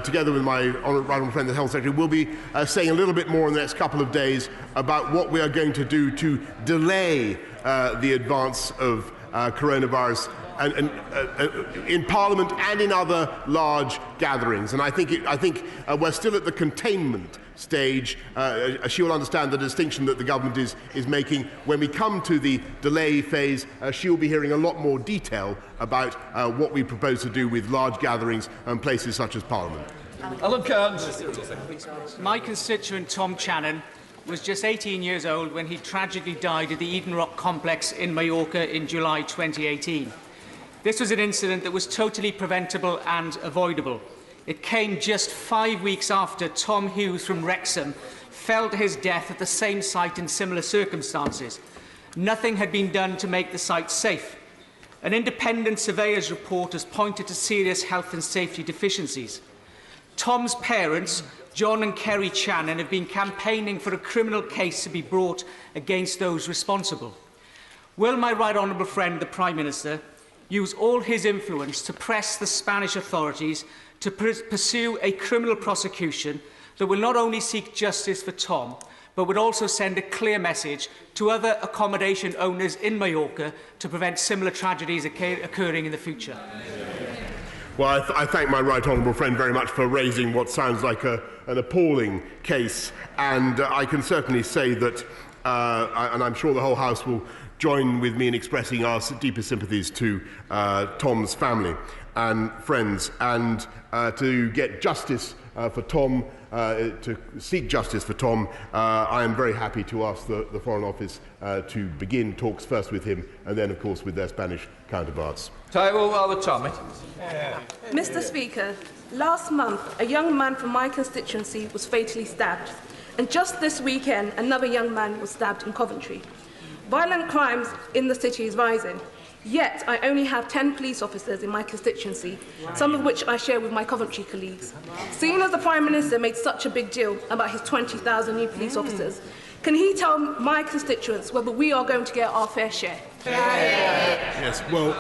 together with my right honourable friend, the Health Secretary, will be saying a little bit more in the next couple of days about what we are going to do to delay the advance of coronavirus in Parliament and in other large gatherings. And I think we're still at the containment stage. She will understand the distinction that the government is making. When we come to the delay phase, she will be hearing a lot more detail about what we propose to do with large gatherings and places such as Parliament.
Alan Kearns. My constituent Tom Channon was just 18 years old when he tragically died at the Eden Rock complex in Mallorca in July 2018. This was an incident that was totally preventable and avoidable. It came just 5 weeks after Tom Hughes from Wrexham fell to his death at the same site in similar circumstances. Nothing had been done to make the site safe. An independent surveyor's report has pointed to serious health and safety deficiencies. Tom's parents, John and Kerry Channon, have been campaigning for a criminal case to be brought against those responsible. Will my right honourable friend, the Prime Minister, use all his influence to press the Spanish authorities to pursue a criminal prosecution that will not only seek justice for Tom, but would also send a clear message to other accommodation owners in Mallorca to prevent similar tragedies occurring in the future?
Well, I thank my right honourable friend very much for raising what sounds like an appalling case, and I can certainly say that, and I'm sure the whole House will join with me in expressing our deepest sympathies to Tom's family and friends, and to get justice for Tom, to seek justice for Tom, I am very happy to ask the Foreign Office to begin talks first with him and then, of course, with their Spanish counterparts.
Mr. Speaker, last month, a young man from my constituency was fatally stabbed. And just this weekend, another young man was stabbed in Coventry. Violent crimes in the city is rising. Yet, I only have 10 police officers in my constituency, some of which I share with my Coventry colleagues. Seeing as the Prime Minister made such a big deal about his 20,000 new police officers, can he tell my constituents whether we are going to get our fair share?
Yes, well,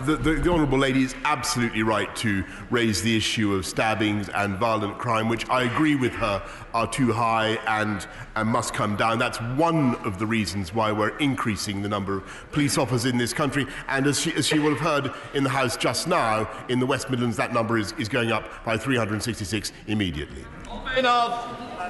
the Honourable Lady is absolutely right to raise the issue of stabbings and violent crime, which I agree with her are too high and must come down. That's one of the reasons why we're increasing the number of police officers in this country. And as she will have heard in the House just now, in the West Midlands, that number is going up by 366 immediately.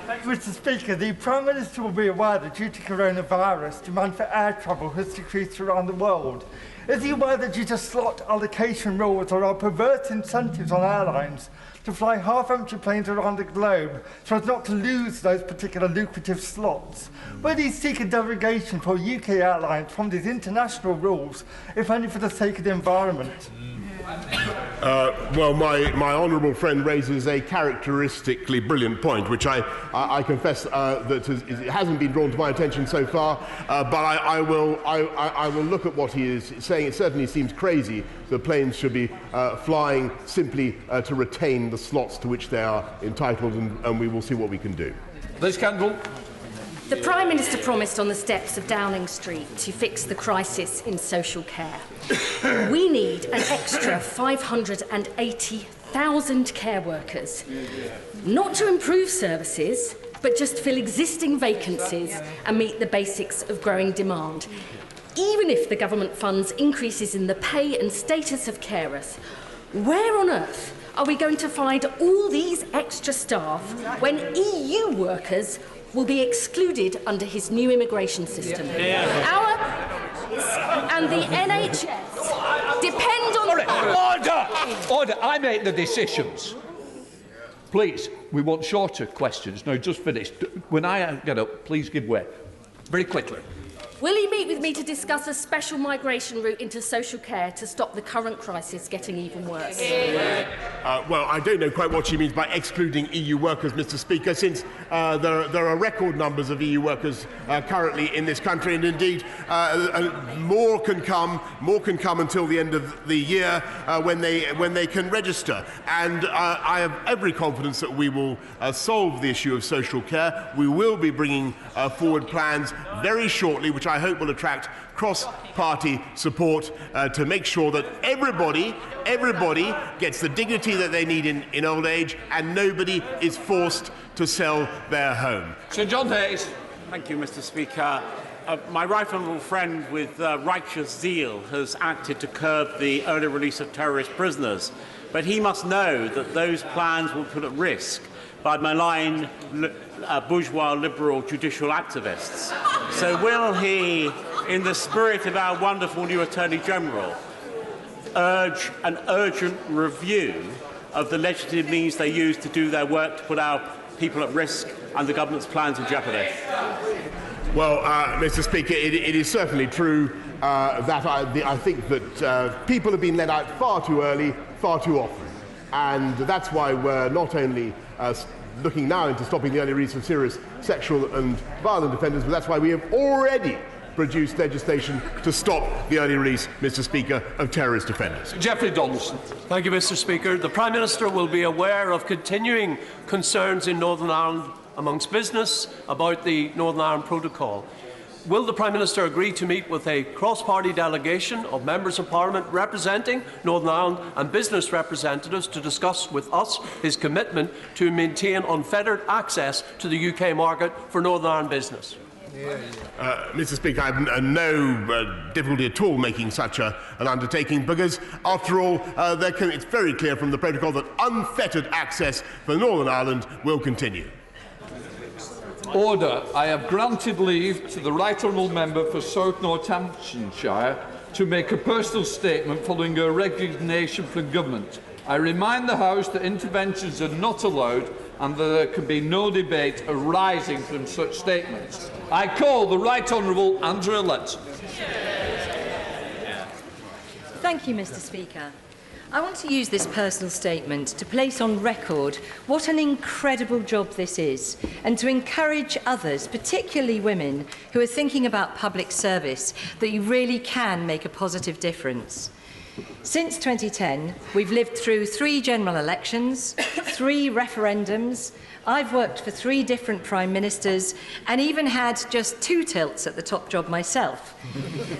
Thank you, Mr. Speaker. The Prime Minister will be aware that due to coronavirus, demand for air travel has decreased around the world. Is he aware that due to slot allocation rules, there are perverse incentives on airlines to fly half-empty planes around the globe so as not to lose those particular lucrative slots? Will he seek a derogation for UK airlines from these international rules, if only for the sake of the environment?
Well, my honourable friend raises a characteristically brilliant point, which I confess that it hasn't been drawn to my attention so far, but I will look at what he is saying. It certainly seems crazy that planes should be flying simply to retain the slots to which they are entitled, and we will see what we can do.
Liz Kendall.
The Prime Minister promised on the steps of Downing Street to fix the crisis in social care. We need an extra 580,000 care workers, not to improve services, but just fill existing vacancies and meet the basics of growing demand. Even if the government funds increases in the pay and status of carers, where on earth are we going to find all these extra staff when EU workers will be excluded under his new immigration system? Our and the NHS depend on...
Order! I make the decisions. Please, we want shorter questions. No, just finish. When I get up, please give way. Very quickly.
Will he meet with me to discuss a special migration route into social care to stop the current crisis getting even worse?
Well, I don't know quite what she means by excluding EU workers, Mr. Speaker, since there are record numbers of EU workers currently in this country, and indeed more can come until the end of the year when they can register. And I have every confidence that we will solve the issue of social care. We will be bringing forward plans very shortly, which I hope will attract cross-party support to make sure that everybody gets the dignity that they need in old age, and nobody is forced to sell their home.
Sir John Hayes.
Thank you, Mr. Speaker. My right honourable friend with righteous zeal has acted to curb the early release of terrorist prisoners, but he must know that those plans will put at risk by malign bourgeois liberal judicial activists. So will he, in the spirit of our wonderful new Attorney General, urge an urgent review of the legislative means they use to do their work to put our people at risk and the government's plans in jeopardy?
Well, Mr. Speaker, it is certainly true that I think that people have been let out far too early, far too often. And that's why we're not only looking now into stopping the early release of serious sexual and violent offenders, but that's why we have already produced legislation to stop the early release, Mr. Speaker, of terrorist offenders.
Geoffrey Donaldson.
Thank you, Mr. Speaker. The Prime Minister will be aware of continuing concerns in Northern Ireland amongst business about the Northern Ireland Protocol. Will the Prime Minister agree to meet with a cross-party delegation of members of Parliament representing Northern Ireland and business representatives to discuss with us his commitment to maintain unfettered access to the UK market for Northern Ireland business?
Mr. Speaker, I have no difficulty at all making such an undertaking, because, after all, it's very clear from the protocol that unfettered access for Northern Ireland will continue.
Order. I have granted leave to the Right Honourable Member for South Northamptonshire to make a personal statement following a resignation from government. I remind the House that interventions are not allowed and that there can be no debate arising from such statements. I call the Right Honourable Andrea Letts.
Thank you, Mr. Speaker. I want to use this personal statement to place on record what an incredible job this is, and to encourage others, particularly women, who are thinking about public service, that you really can make a positive difference. Since 2010, we've lived through 3 general elections, 3 referendums. I've worked for 3 different prime ministers and even had just 2 tilts at the top job myself.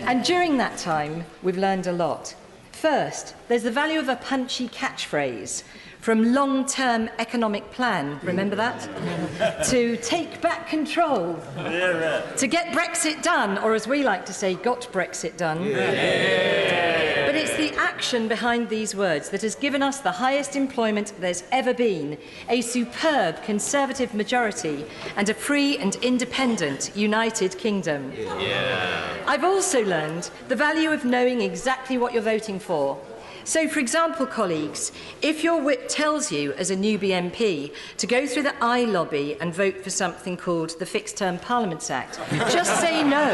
And during that time, we've learned a lot. First, there's the value of a punchy catchphrase, from long-term economic plan, remember that? To take back control, to get Brexit done, or as we like to say, got Brexit done. But it's the action behind these words that has given us the highest employment there's ever been, a superb Conservative majority, and a free and independent United Kingdom. I've also learned the value of knowing exactly what you're voting for. So, for example, colleagues, if your whip tells you as a newbie MP to go through the eye lobby and vote for something called the Fixed Term Parliaments Act, just say no.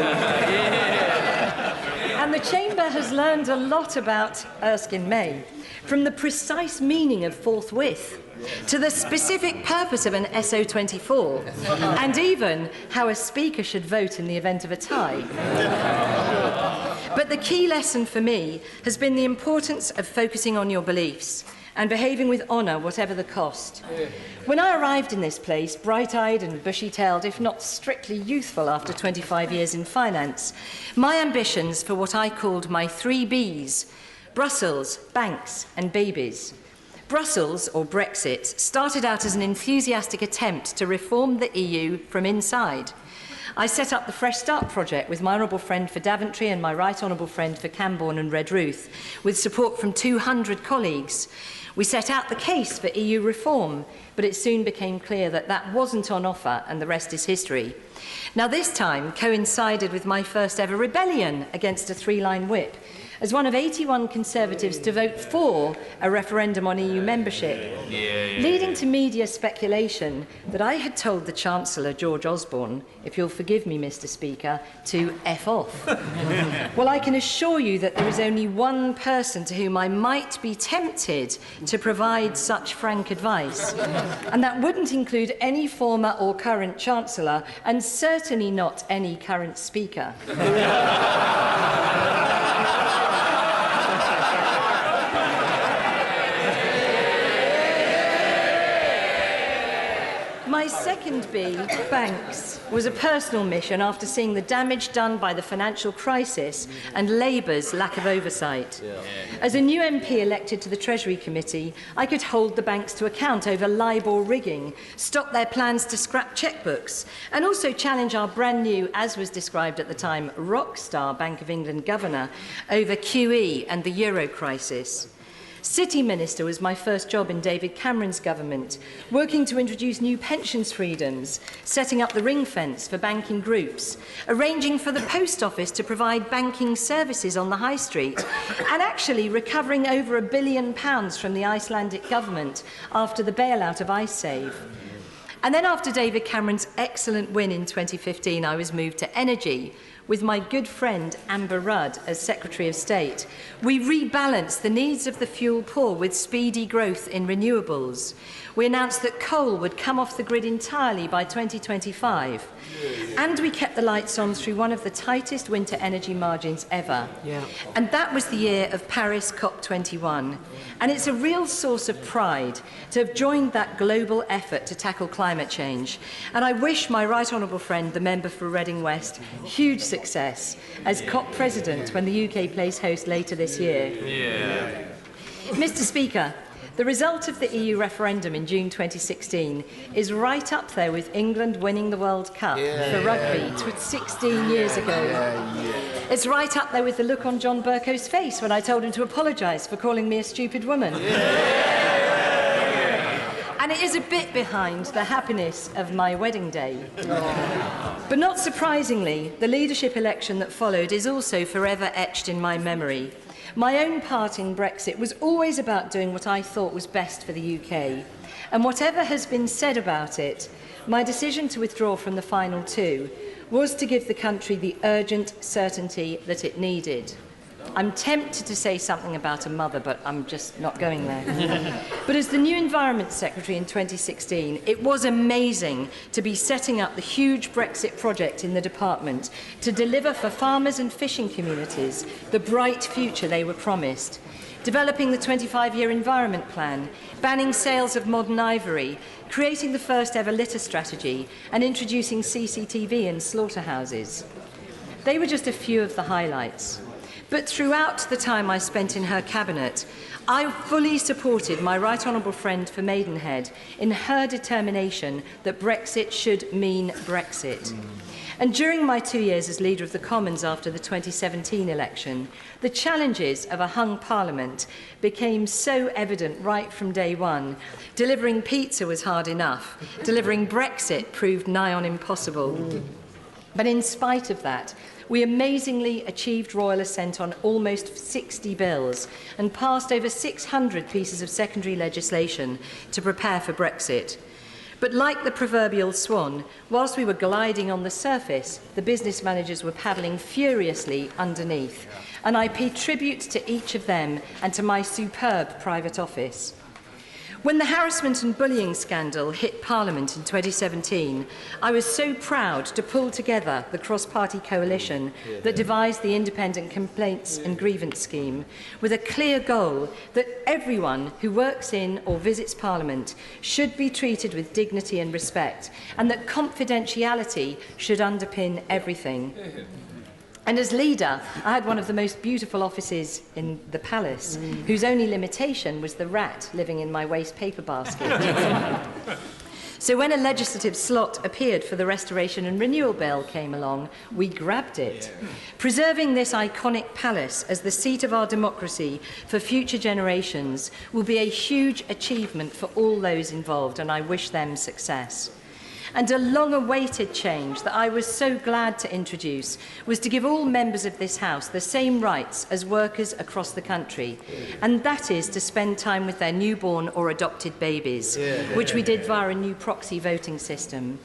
And the Chamber has learned a lot about Erskine May, from the precise meaning of forthwith to the specific purpose of an SO24, and even how a speaker should vote in the event of a tie. But the key lesson for me has been the importance of focusing on your beliefs and behaving with honour, whatever the cost. When I arrived in this place, bright-eyed and bushy-tailed, if not strictly youthful after 25 years in finance, my ambitions for what I called my 3 Bs, Brussels, banks and babies. Brussels, or Brexit, started out as an enthusiastic attempt to reform the EU from inside. I set up the Fresh Start project with my honourable friend for Daventry and my right honourable friend for Camborne and Redruth, with support from 200 colleagues. We set out the case for EU reform, but it soon became clear that that wasn't on offer, and the rest is history. Now, this time coincided with my first ever rebellion against a 3-line whip, as one of 81 Conservatives to vote for a referendum on EU membership, leading to media speculation that I had told the Chancellor, George Osborne, if you'll forgive me, Mr. Speaker, to F off. Well, I can assure you that there is only one person to whom I might be tempted to provide such frank advice, and that wouldn't include any former or current Chancellor, and certainly not any current Speaker. My second B, banks, was a personal mission after seeing the damage done by the financial crisis and Labour's lack of oversight. As a new MP elected to the Treasury Committee, I could hold the banks to account over LIBOR rigging, stop their plans to scrap chequebooks, and also challenge our brand new, as was described at the time, rock star Bank of England governor over QE and the euro crisis. City Minister was my first job in David Cameron's government, working to introduce new pensions freedoms, setting up the ring fence for banking groups, arranging for the Post Office to provide banking services on the high street, and actually recovering over £1 billion from the Icelandic government after the bailout of iSave. And then after David Cameron's excellent win in 2015, I was moved to energy, with my good friend Amber Rudd as Secretary of State. We rebalanced the needs of the fuel poor with speedy growth in renewables. We announced that coal would come off the grid entirely by 2025. And we kept the lights on through one of the tightest winter energy margins ever. And that was the year of Paris COP21. And it's a real source of pride to have joined that global effort to tackle climate change. And I wish my right honourable friend, the member for Reading West, huge success as COP President when the UK plays host later this year. Mr. Speaker, the result of the EU referendum in June 2016 is right up there with England winning the World Cup for rugby 16 years ago. It's right up there with the look on John Bercow's face when I told him to apologise for calling me a stupid woman. And it is a bit behind the happiness of my wedding day. But not surprisingly, the leadership election that followed is also forever etched in my memory. My own part in Brexit was always about doing what I thought was best for the UK. And whatever has been said about it, my decision to withdraw from the final two was to give the country the urgent certainty that it needed. I'm tempted to say something about a mother, but I'm just not going there. But as the new Environment Secretary in 2016, it was amazing to be setting up the huge Brexit project in the department to deliver for farmers and fishing communities the bright future they were promised. Developing the 25-year environment plan, banning sales of modern ivory, creating the first ever litter strategy, and introducing CCTV in slaughterhouses. They were just a few of the highlights. But throughout the time I spent in her cabinet, I fully supported my right honourable friend for Maidenhead in her determination that Brexit should mean Brexit. And during my 2 years as Leader of the Commons after the 2017 election, the challenges of a hung Parliament became so evident right from day one. Delivering pizza was hard enough. Delivering Brexit proved nigh on impossible. But in spite of that, we amazingly achieved royal assent on almost 60 bills and passed over 600 pieces of secondary legislation to prepare for Brexit. But like the proverbial swan, whilst we were gliding on the surface, the business managers were paddling furiously underneath. And I pay tribute to each of them and to my superb private office. When the harassment and bullying scandal hit Parliament in 2017, I was so proud to pull together the cross-party coalition that devised the Independent Complaints and Grievance Scheme with a clear goal that everyone who works in or visits Parliament should be treated with dignity and respect, and that confidentiality should underpin everything. And as leader, I had one of the most beautiful offices in the palace, whose only limitation was the rat living in my waste paper basket. So when a legislative slot appeared for the Restoration and Renewal Bill came along, we grabbed it. Preserving this iconic palace as the seat of our democracy for future generations will be a huge achievement for all those involved, and I wish them success. And a long-awaited change that I was so glad to introduce was to give all members of this House the same rights as workers across the country, and that is to spend time with their newborn or adopted babies, which we did via a new proxy voting system.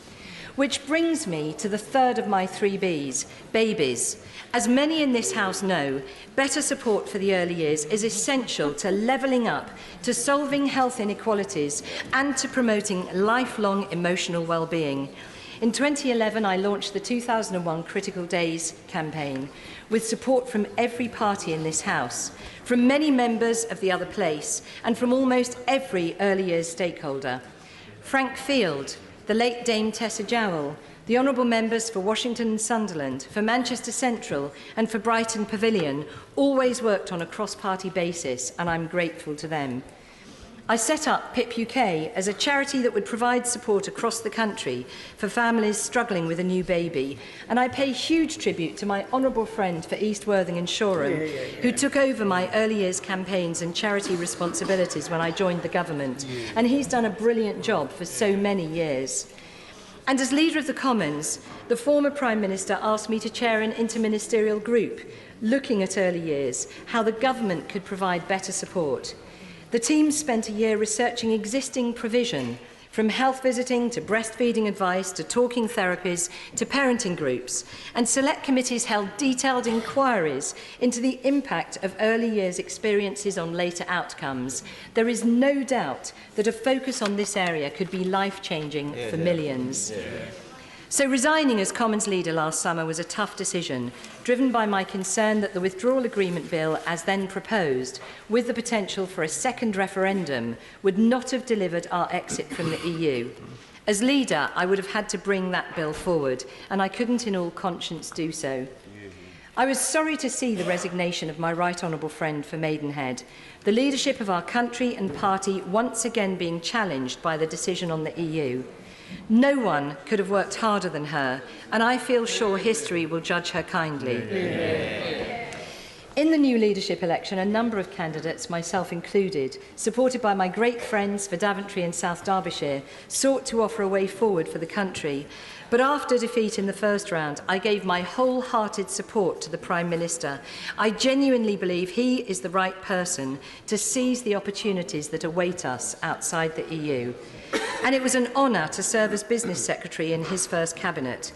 Which brings me to the third of my 3 Bs, babies. As many in this House know, better support for the early years is essential to levelling up, to solving health inequalities, and to promoting lifelong emotional well-being. In 2011, I launched the 2001 Critical Days campaign, with support from every party in this House, from many members of the other place, and from almost every early years stakeholder. Frank Field, the late Dame Tessa Jowell, the honourable members for Washington and Sunderland, for Manchester Central and for Brighton Pavilion always worked on a cross-party basis, and I'm grateful to them. I set up PIP UK as a charity that would provide support across the country for families struggling with a new baby, and I pay huge tribute to my honourable friend for East Worthing and Shoreham, who took over my early years campaigns and charity responsibilities when I joined the government, and he's done a brilliant job for so many years. And as Leader of the Commons, the former Prime Minister asked me to chair an interministerial group looking at early years, how the government could provide better support. The team spent a year researching existing provision, from health visiting to breastfeeding advice to talking therapies to parenting groups, and select committees held detailed inquiries into the impact of early years experiences on later outcomes. There is no doubt that a focus on this area could be life-changing for millions. So resigning as Commons leader last summer was a tough decision, driven by my concern that the withdrawal agreement bill, as then proposed, with the potential for a second referendum, would not have delivered our exit from the EU. As leader, I would have had to bring that bill forward, and I couldn't in all conscience do so. I was sorry to see the resignation of my right honourable friend for Maidenhead, the leadership of our country and party once again being challenged by the decision on the EU. No one could have worked harder than her, and I feel sure history will judge her kindly. In the new leadership election, a number of candidates, myself included, supported by my great friends for Daventry and South Derbyshire, sought to offer a way forward for the country. But after defeat in the first round, I gave my wholehearted support to the Prime Minister. I genuinely believe he is the right person to seize the opportunities that await us outside the EU. And it was an honour to serve as Business Secretary in his first cabinet.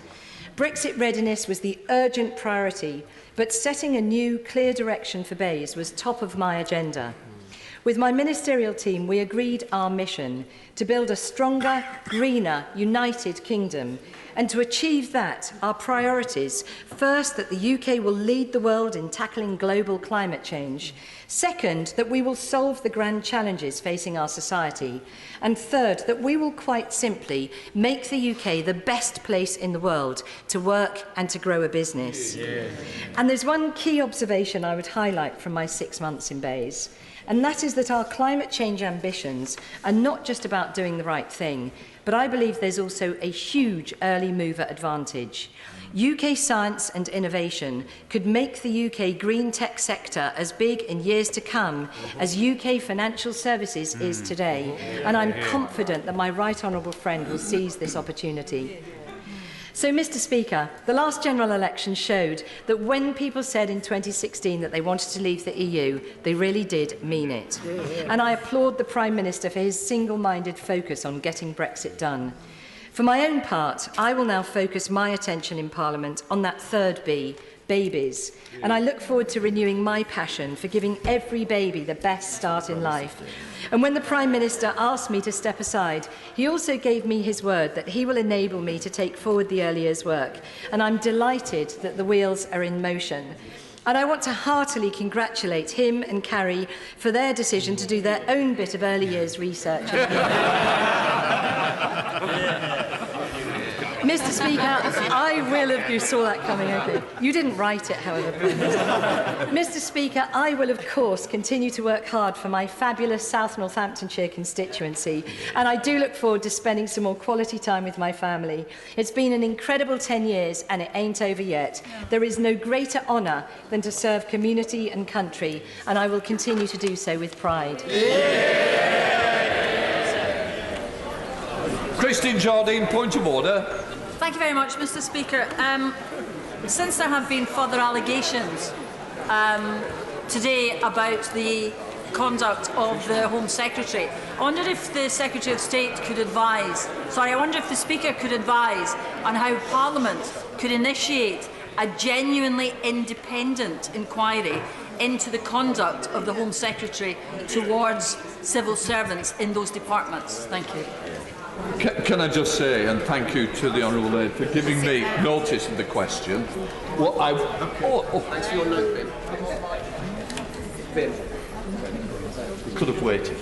Brexit readiness was the urgent priority, but setting a new, clear direction for BEIS was top of my agenda. With my ministerial team, we agreed our mission to build a stronger, greener, united kingdom. And to achieve that, our priorities: first, that the UK will lead the world in tackling global climate change; second, that we will solve the grand challenges facing our society; and third, that we will quite simply make the UK the best place in the world to work and to grow a business. Yeah. And there's one key observation I would highlight from my 6 months in BEIS, and that is that our climate change ambitions are not just about doing the right thing, but I believe there's also a huge early mover advantage. UK science and innovation could make the UK green tech sector as big in years to come as UK financial services is today, and I'm confident that my right honourable friend will seize this opportunity. So, Mr. Speaker, the last general election showed that when people said in 2016 that they wanted to leave the EU, they really did mean it. And I applaud the Prime Minister for his single-minded focus on getting Brexit done. For my own part, I will now focus my attention in Parliament on that third B, babies. And I look forward to renewing my passion for giving every baby the best start in life. And when the Prime Minister asked me to step aside, he also gave me his word that he will enable me to take forward the early years work. And I'm delighted that the wheels are in motion. And I want to heartily congratulate him and Carrie for their decision to do their own bit of early years research. Mr. Speaker, I will have... You saw that coming, okay. You didn't write it, however. Mr. Speaker, I will, of course, continue to work hard for my fabulous South Northamptonshire constituency, and I do look forward to spending some more quality time with my family. It's been an incredible 10 years, and it ain't over yet. There is no greater honour than to serve community and country, and I will continue to do so with pride.
Christine Jardine, point of order.
Thank you very much, Mr. Speaker. Since there have been further allegations today about the conduct of the Home Secretary, I wonder if the Secretary of State could advise, I wonder if the Speaker could advise on how Parliament could initiate a genuinely independent inquiry into the conduct of the Home Secretary towards civil servants in those departments. Thank you.
Can I just say, and thank you to the Honourable Lady for giving me notice of the question. Well, thanks for your note, Ben. We could have waited.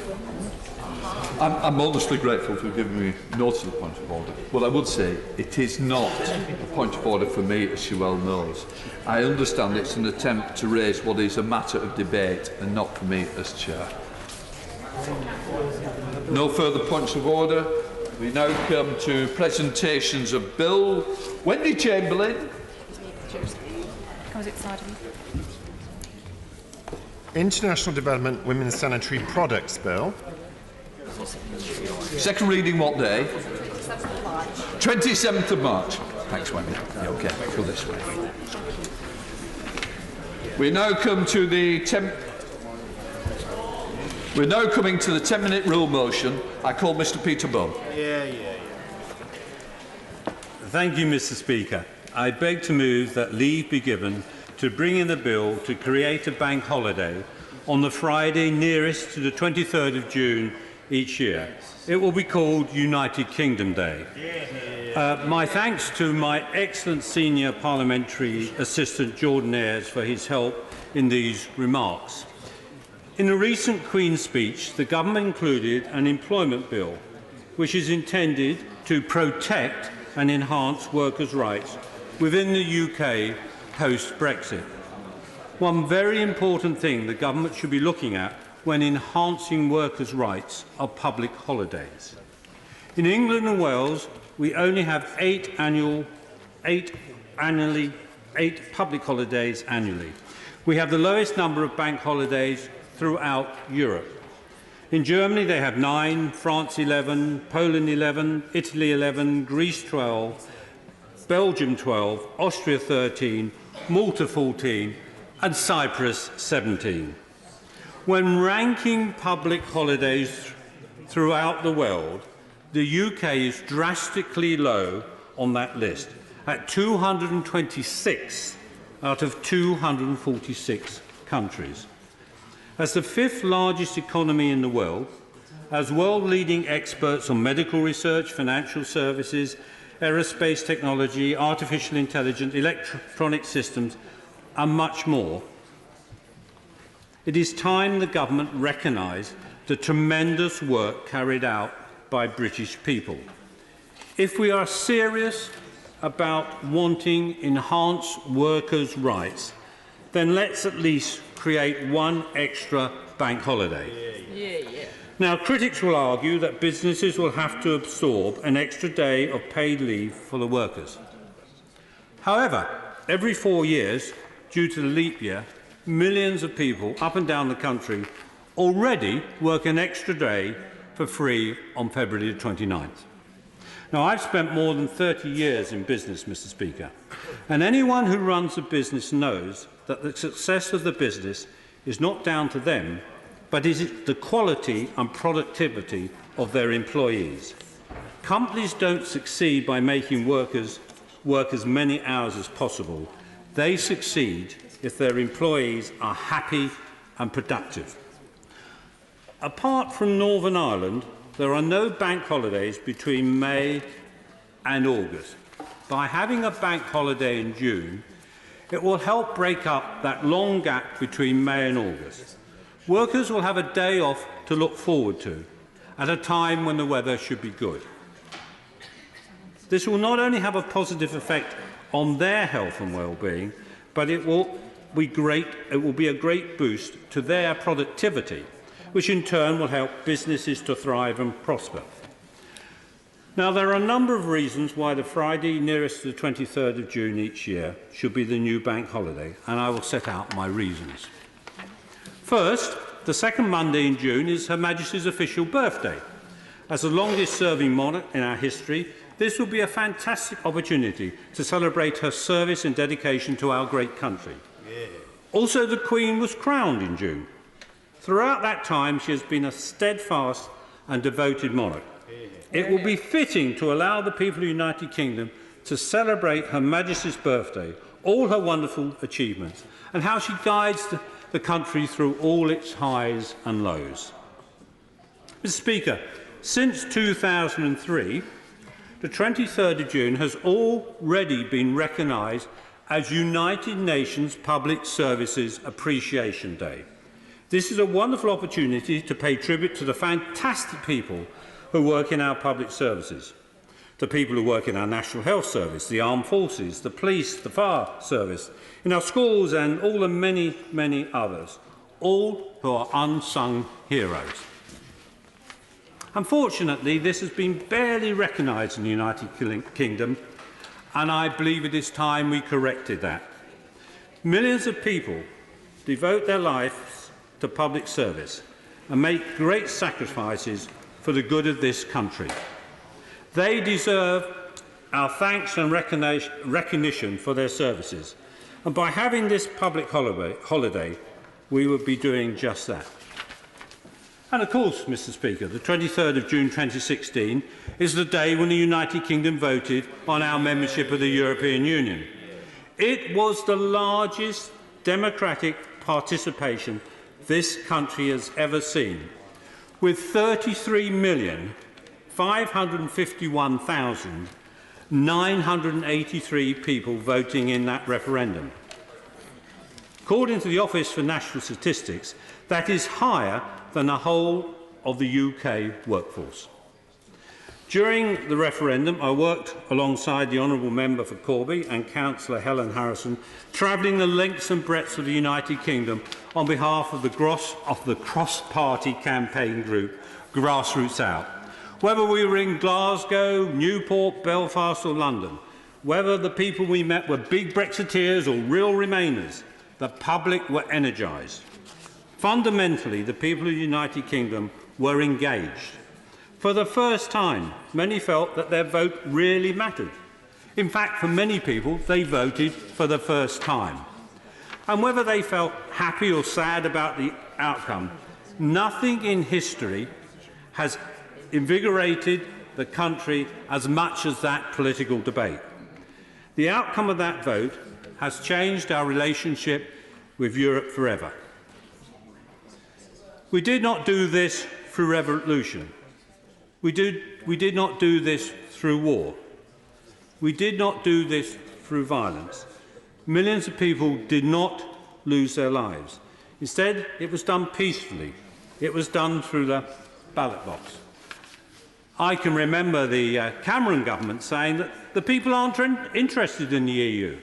I'm honestly grateful for giving me notice of the point of order. Well, I would say it is not a point of order for me, as she well knows. I understand it's an attempt to raise what is a matter of debate and not for me as chair. No further points of order. We now come to presentations of bill. Wendy Chamberlain.
International Development Women's Sanitary Products Bill.
Second reading what day? 27th of March. Thanks, Wendy. Okay, go this way. We now come to the We're now coming to the 10-minute rule motion. I call Mr. Peter Bunn.
Thank you, Mr. Speaker. I beg to move that leave be given to bring in a bill to create a bank holiday on the Friday nearest to the 23rd of June each year. It will be called United Kingdom Day. My thanks to my excellent senior parliamentary assistant Jordan Ayres for his help in these remarks. In a recent Queen's speech, the government included an employment bill which is intended to protect and enhance workers' rights within the UK post-Brexit. One very important thing the government should be looking at when enhancing workers' rights are public holidays. In England and Wales, we only have 8 public holidays annually, We have the lowest number of bank holidays throughout Europe. In Germany, they have 9, France 11, Poland 11, Italy 11, Greece 12, Belgium 12, Austria 13, Malta 14, and Cyprus 17. When ranking public holidays throughout the world, the UK is drastically low on that list, at 226 out of 246 countries. As the 5th largest economy in the world, as world-leading experts on medical research, financial services, aerospace technology, artificial intelligence, electronic systems, and much more, it is time the government recognised the tremendous work carried out by British people. If we are serious about wanting enhanced workers' rights, then let's at least create one extra bank holiday. Now, critics will argue that businesses will have to absorb an extra day of paid leave for the workers. However, every 4 years, due to the leap year, millions of people up and down the country already work an extra day for free on February the 29th. Now, I've spent more than 30 years in business, Mr. Speaker, and anyone who runs a business knows that the success of the business is not down to them, but is the quality and productivity of their employees. Companies don't succeed by making workers work as many hours as possible. They succeed if their employees are happy and productive. Apart from Northern Ireland, there are no bank holidays between May and August. By having a bank holiday in June, it will help break up that long gap between May and August. Workers will have a day off to look forward to, at a time when the weather should be good. This will not only have a positive effect on their health and well-being, but it will be a great boost to their productivity, which in turn will help businesses to thrive and prosper. Now, there are a number of reasons why the Friday nearest to the 23rd of June each year should be the new bank holiday, and I will set out my reasons. First, the second Monday in June is Her Majesty's official birthday. As the longest-serving monarch in our history, this will be a fantastic opportunity to celebrate her service and dedication to our great country. Also, the Queen was crowned in June. Throughout that time, she has been a steadfast and devoted monarch. It will be fitting to allow the people of the United Kingdom to celebrate Her Majesty's birthday, all her wonderful achievements, and how she guides the country through all its highs and lows. Mr. Speaker, since 2003, the 23rd of June has already been recognised as United Nations Public Services Appreciation Day. This is a wonderful opportunity to pay tribute to the fantastic people who work in our public services, the people who work in our National Health Service, the Armed Forces, the Police, the Fire Service, in our schools and all the many, many others, all who are unsung heroes. Unfortunately, this has been barely recognised in the United Kingdom, and I believe it is time we corrected that. Millions of people devote their lives to public service and make great sacrifices for the good of this country. They deserve our thanks and recognition for their services, and by having this public holiday, we would be doing just that. And of course, Mr. Speaker, the 23rd of June 2016 is the day when the United Kingdom voted on our membership of the European Union. It was the largest democratic participation this country has ever seen, with 33,551,983 people voting in that referendum. According to the Office for National Statistics, that is higher than the whole of the UK workforce. During the referendum, I worked alongside the Honourable Member for Corby and Councillor Helen Harrison, travelling the lengths and breadths of the United Kingdom on behalf of the cross-party campaign group Grassroots Out. Whether we were in Glasgow, Newport, Belfast or London, whether the people we met were big Brexiteers or real Remainers, the public were energised. Fundamentally, the people of the United Kingdom were engaged. For the first time, many felt that their vote really mattered. In fact, for many people, they voted for the first time. And whether they felt happy or sad about the outcome, nothing in history has invigorated the country as much as that political debate. The outcome of that vote has changed our relationship with Europe forever. We did not do this through revolution. We did not do this through war. We did not do this through violence. Millions of people did not lose their lives. Instead, it was done peacefully. It was done through the ballot box. I can remember the Cameron government saying that the people aren't interested in the EU.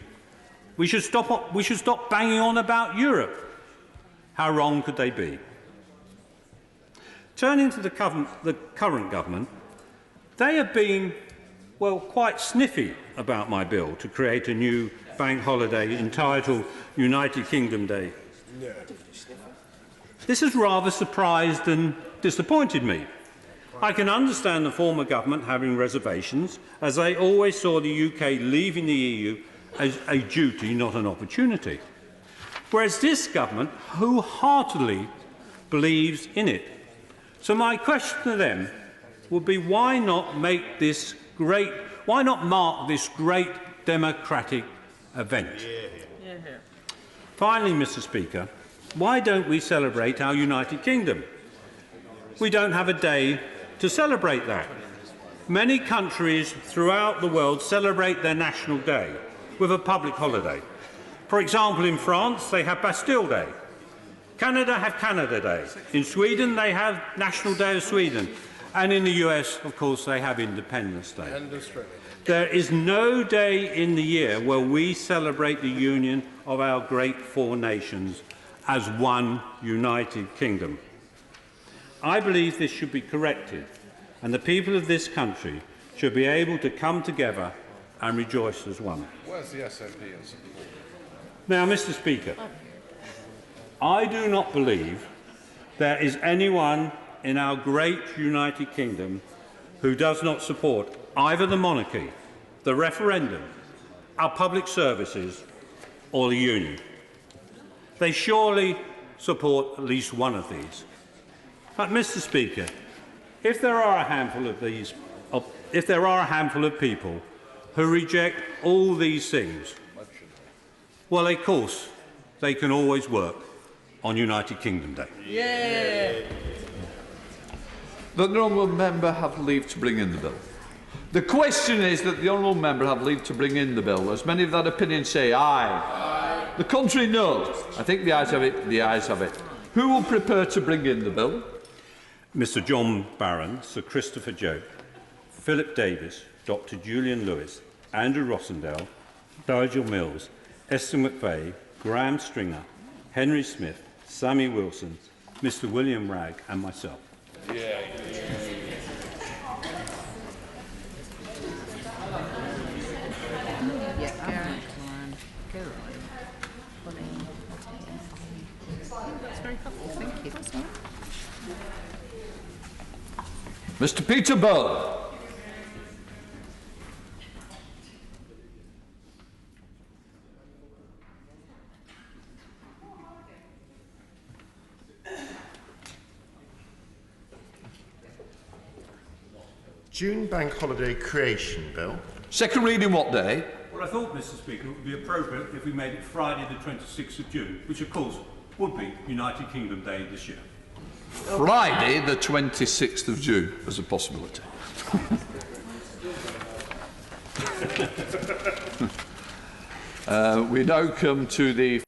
We should stop banging on about Europe. How wrong could they be? Turning to the current government, they have been, well, quite sniffy about my bill to create a new bank holiday entitled United Kingdom Day. This has rather surprised and disappointed me. I can understand the former government having reservations, as they always saw the UK leaving the EU as a duty, not an opportunity. Whereas this government wholeheartedly believes in it. So my question to them would be, why not mark this great democratic event? Finally, Mr. Speaker, why don't we celebrate our United Kingdom? We don't have a day to celebrate that. Many countries throughout the world celebrate their national day with a public holiday. For example, in France, they have Bastille Day. Canada have Canada Day. In Sweden, they have National Day of Sweden. And in the US, of course, they have Independence Day.
And Australia.
There is no day in the year where we celebrate the union of our great four nations as one United Kingdom. I believe this should be corrected, and the people of this country should be able to come together and rejoice as one.
Where's the SNP?
Now, Mr. Speaker, I do not believe there is anyone in our great United Kingdom who does not support either the monarchy, the referendum, our public services, or the union. They surely support at least one of these. But, Mr. Speaker, if there are a handful of people who reject all these things, well, of course, they can always work on United Kingdom Day.
Yeah. The honourable member have leave to bring in the bill. The question is that the honourable member have leave to bring in the bill. As many of that opinion say aye. Aye. The contrary, no. I think the ayes have it. The ayes have it. Who will prepare to bring in the bill?
Mr. John Barron, Sir Christopher Jope, Philip Davis, Dr. Julian Lewis, Andrew Rossendale, Nigel Mills, Esther McVeigh, Graham Stringer, Henry Smith, Sammy Wilson, Mr. William Ragg, and myself.
Yeah.
That's very helpful. Thank you. That's all right.
Mr. Peter Bell.
June Bank Holiday Creation Bill.
Second reading what day?
Well, I thought, Mr. Speaker, it would be appropriate if we made it Friday the 26th of June, which, of course, would be United Kingdom Day this year.
Friday the 26th of June as a possibility. We now come to the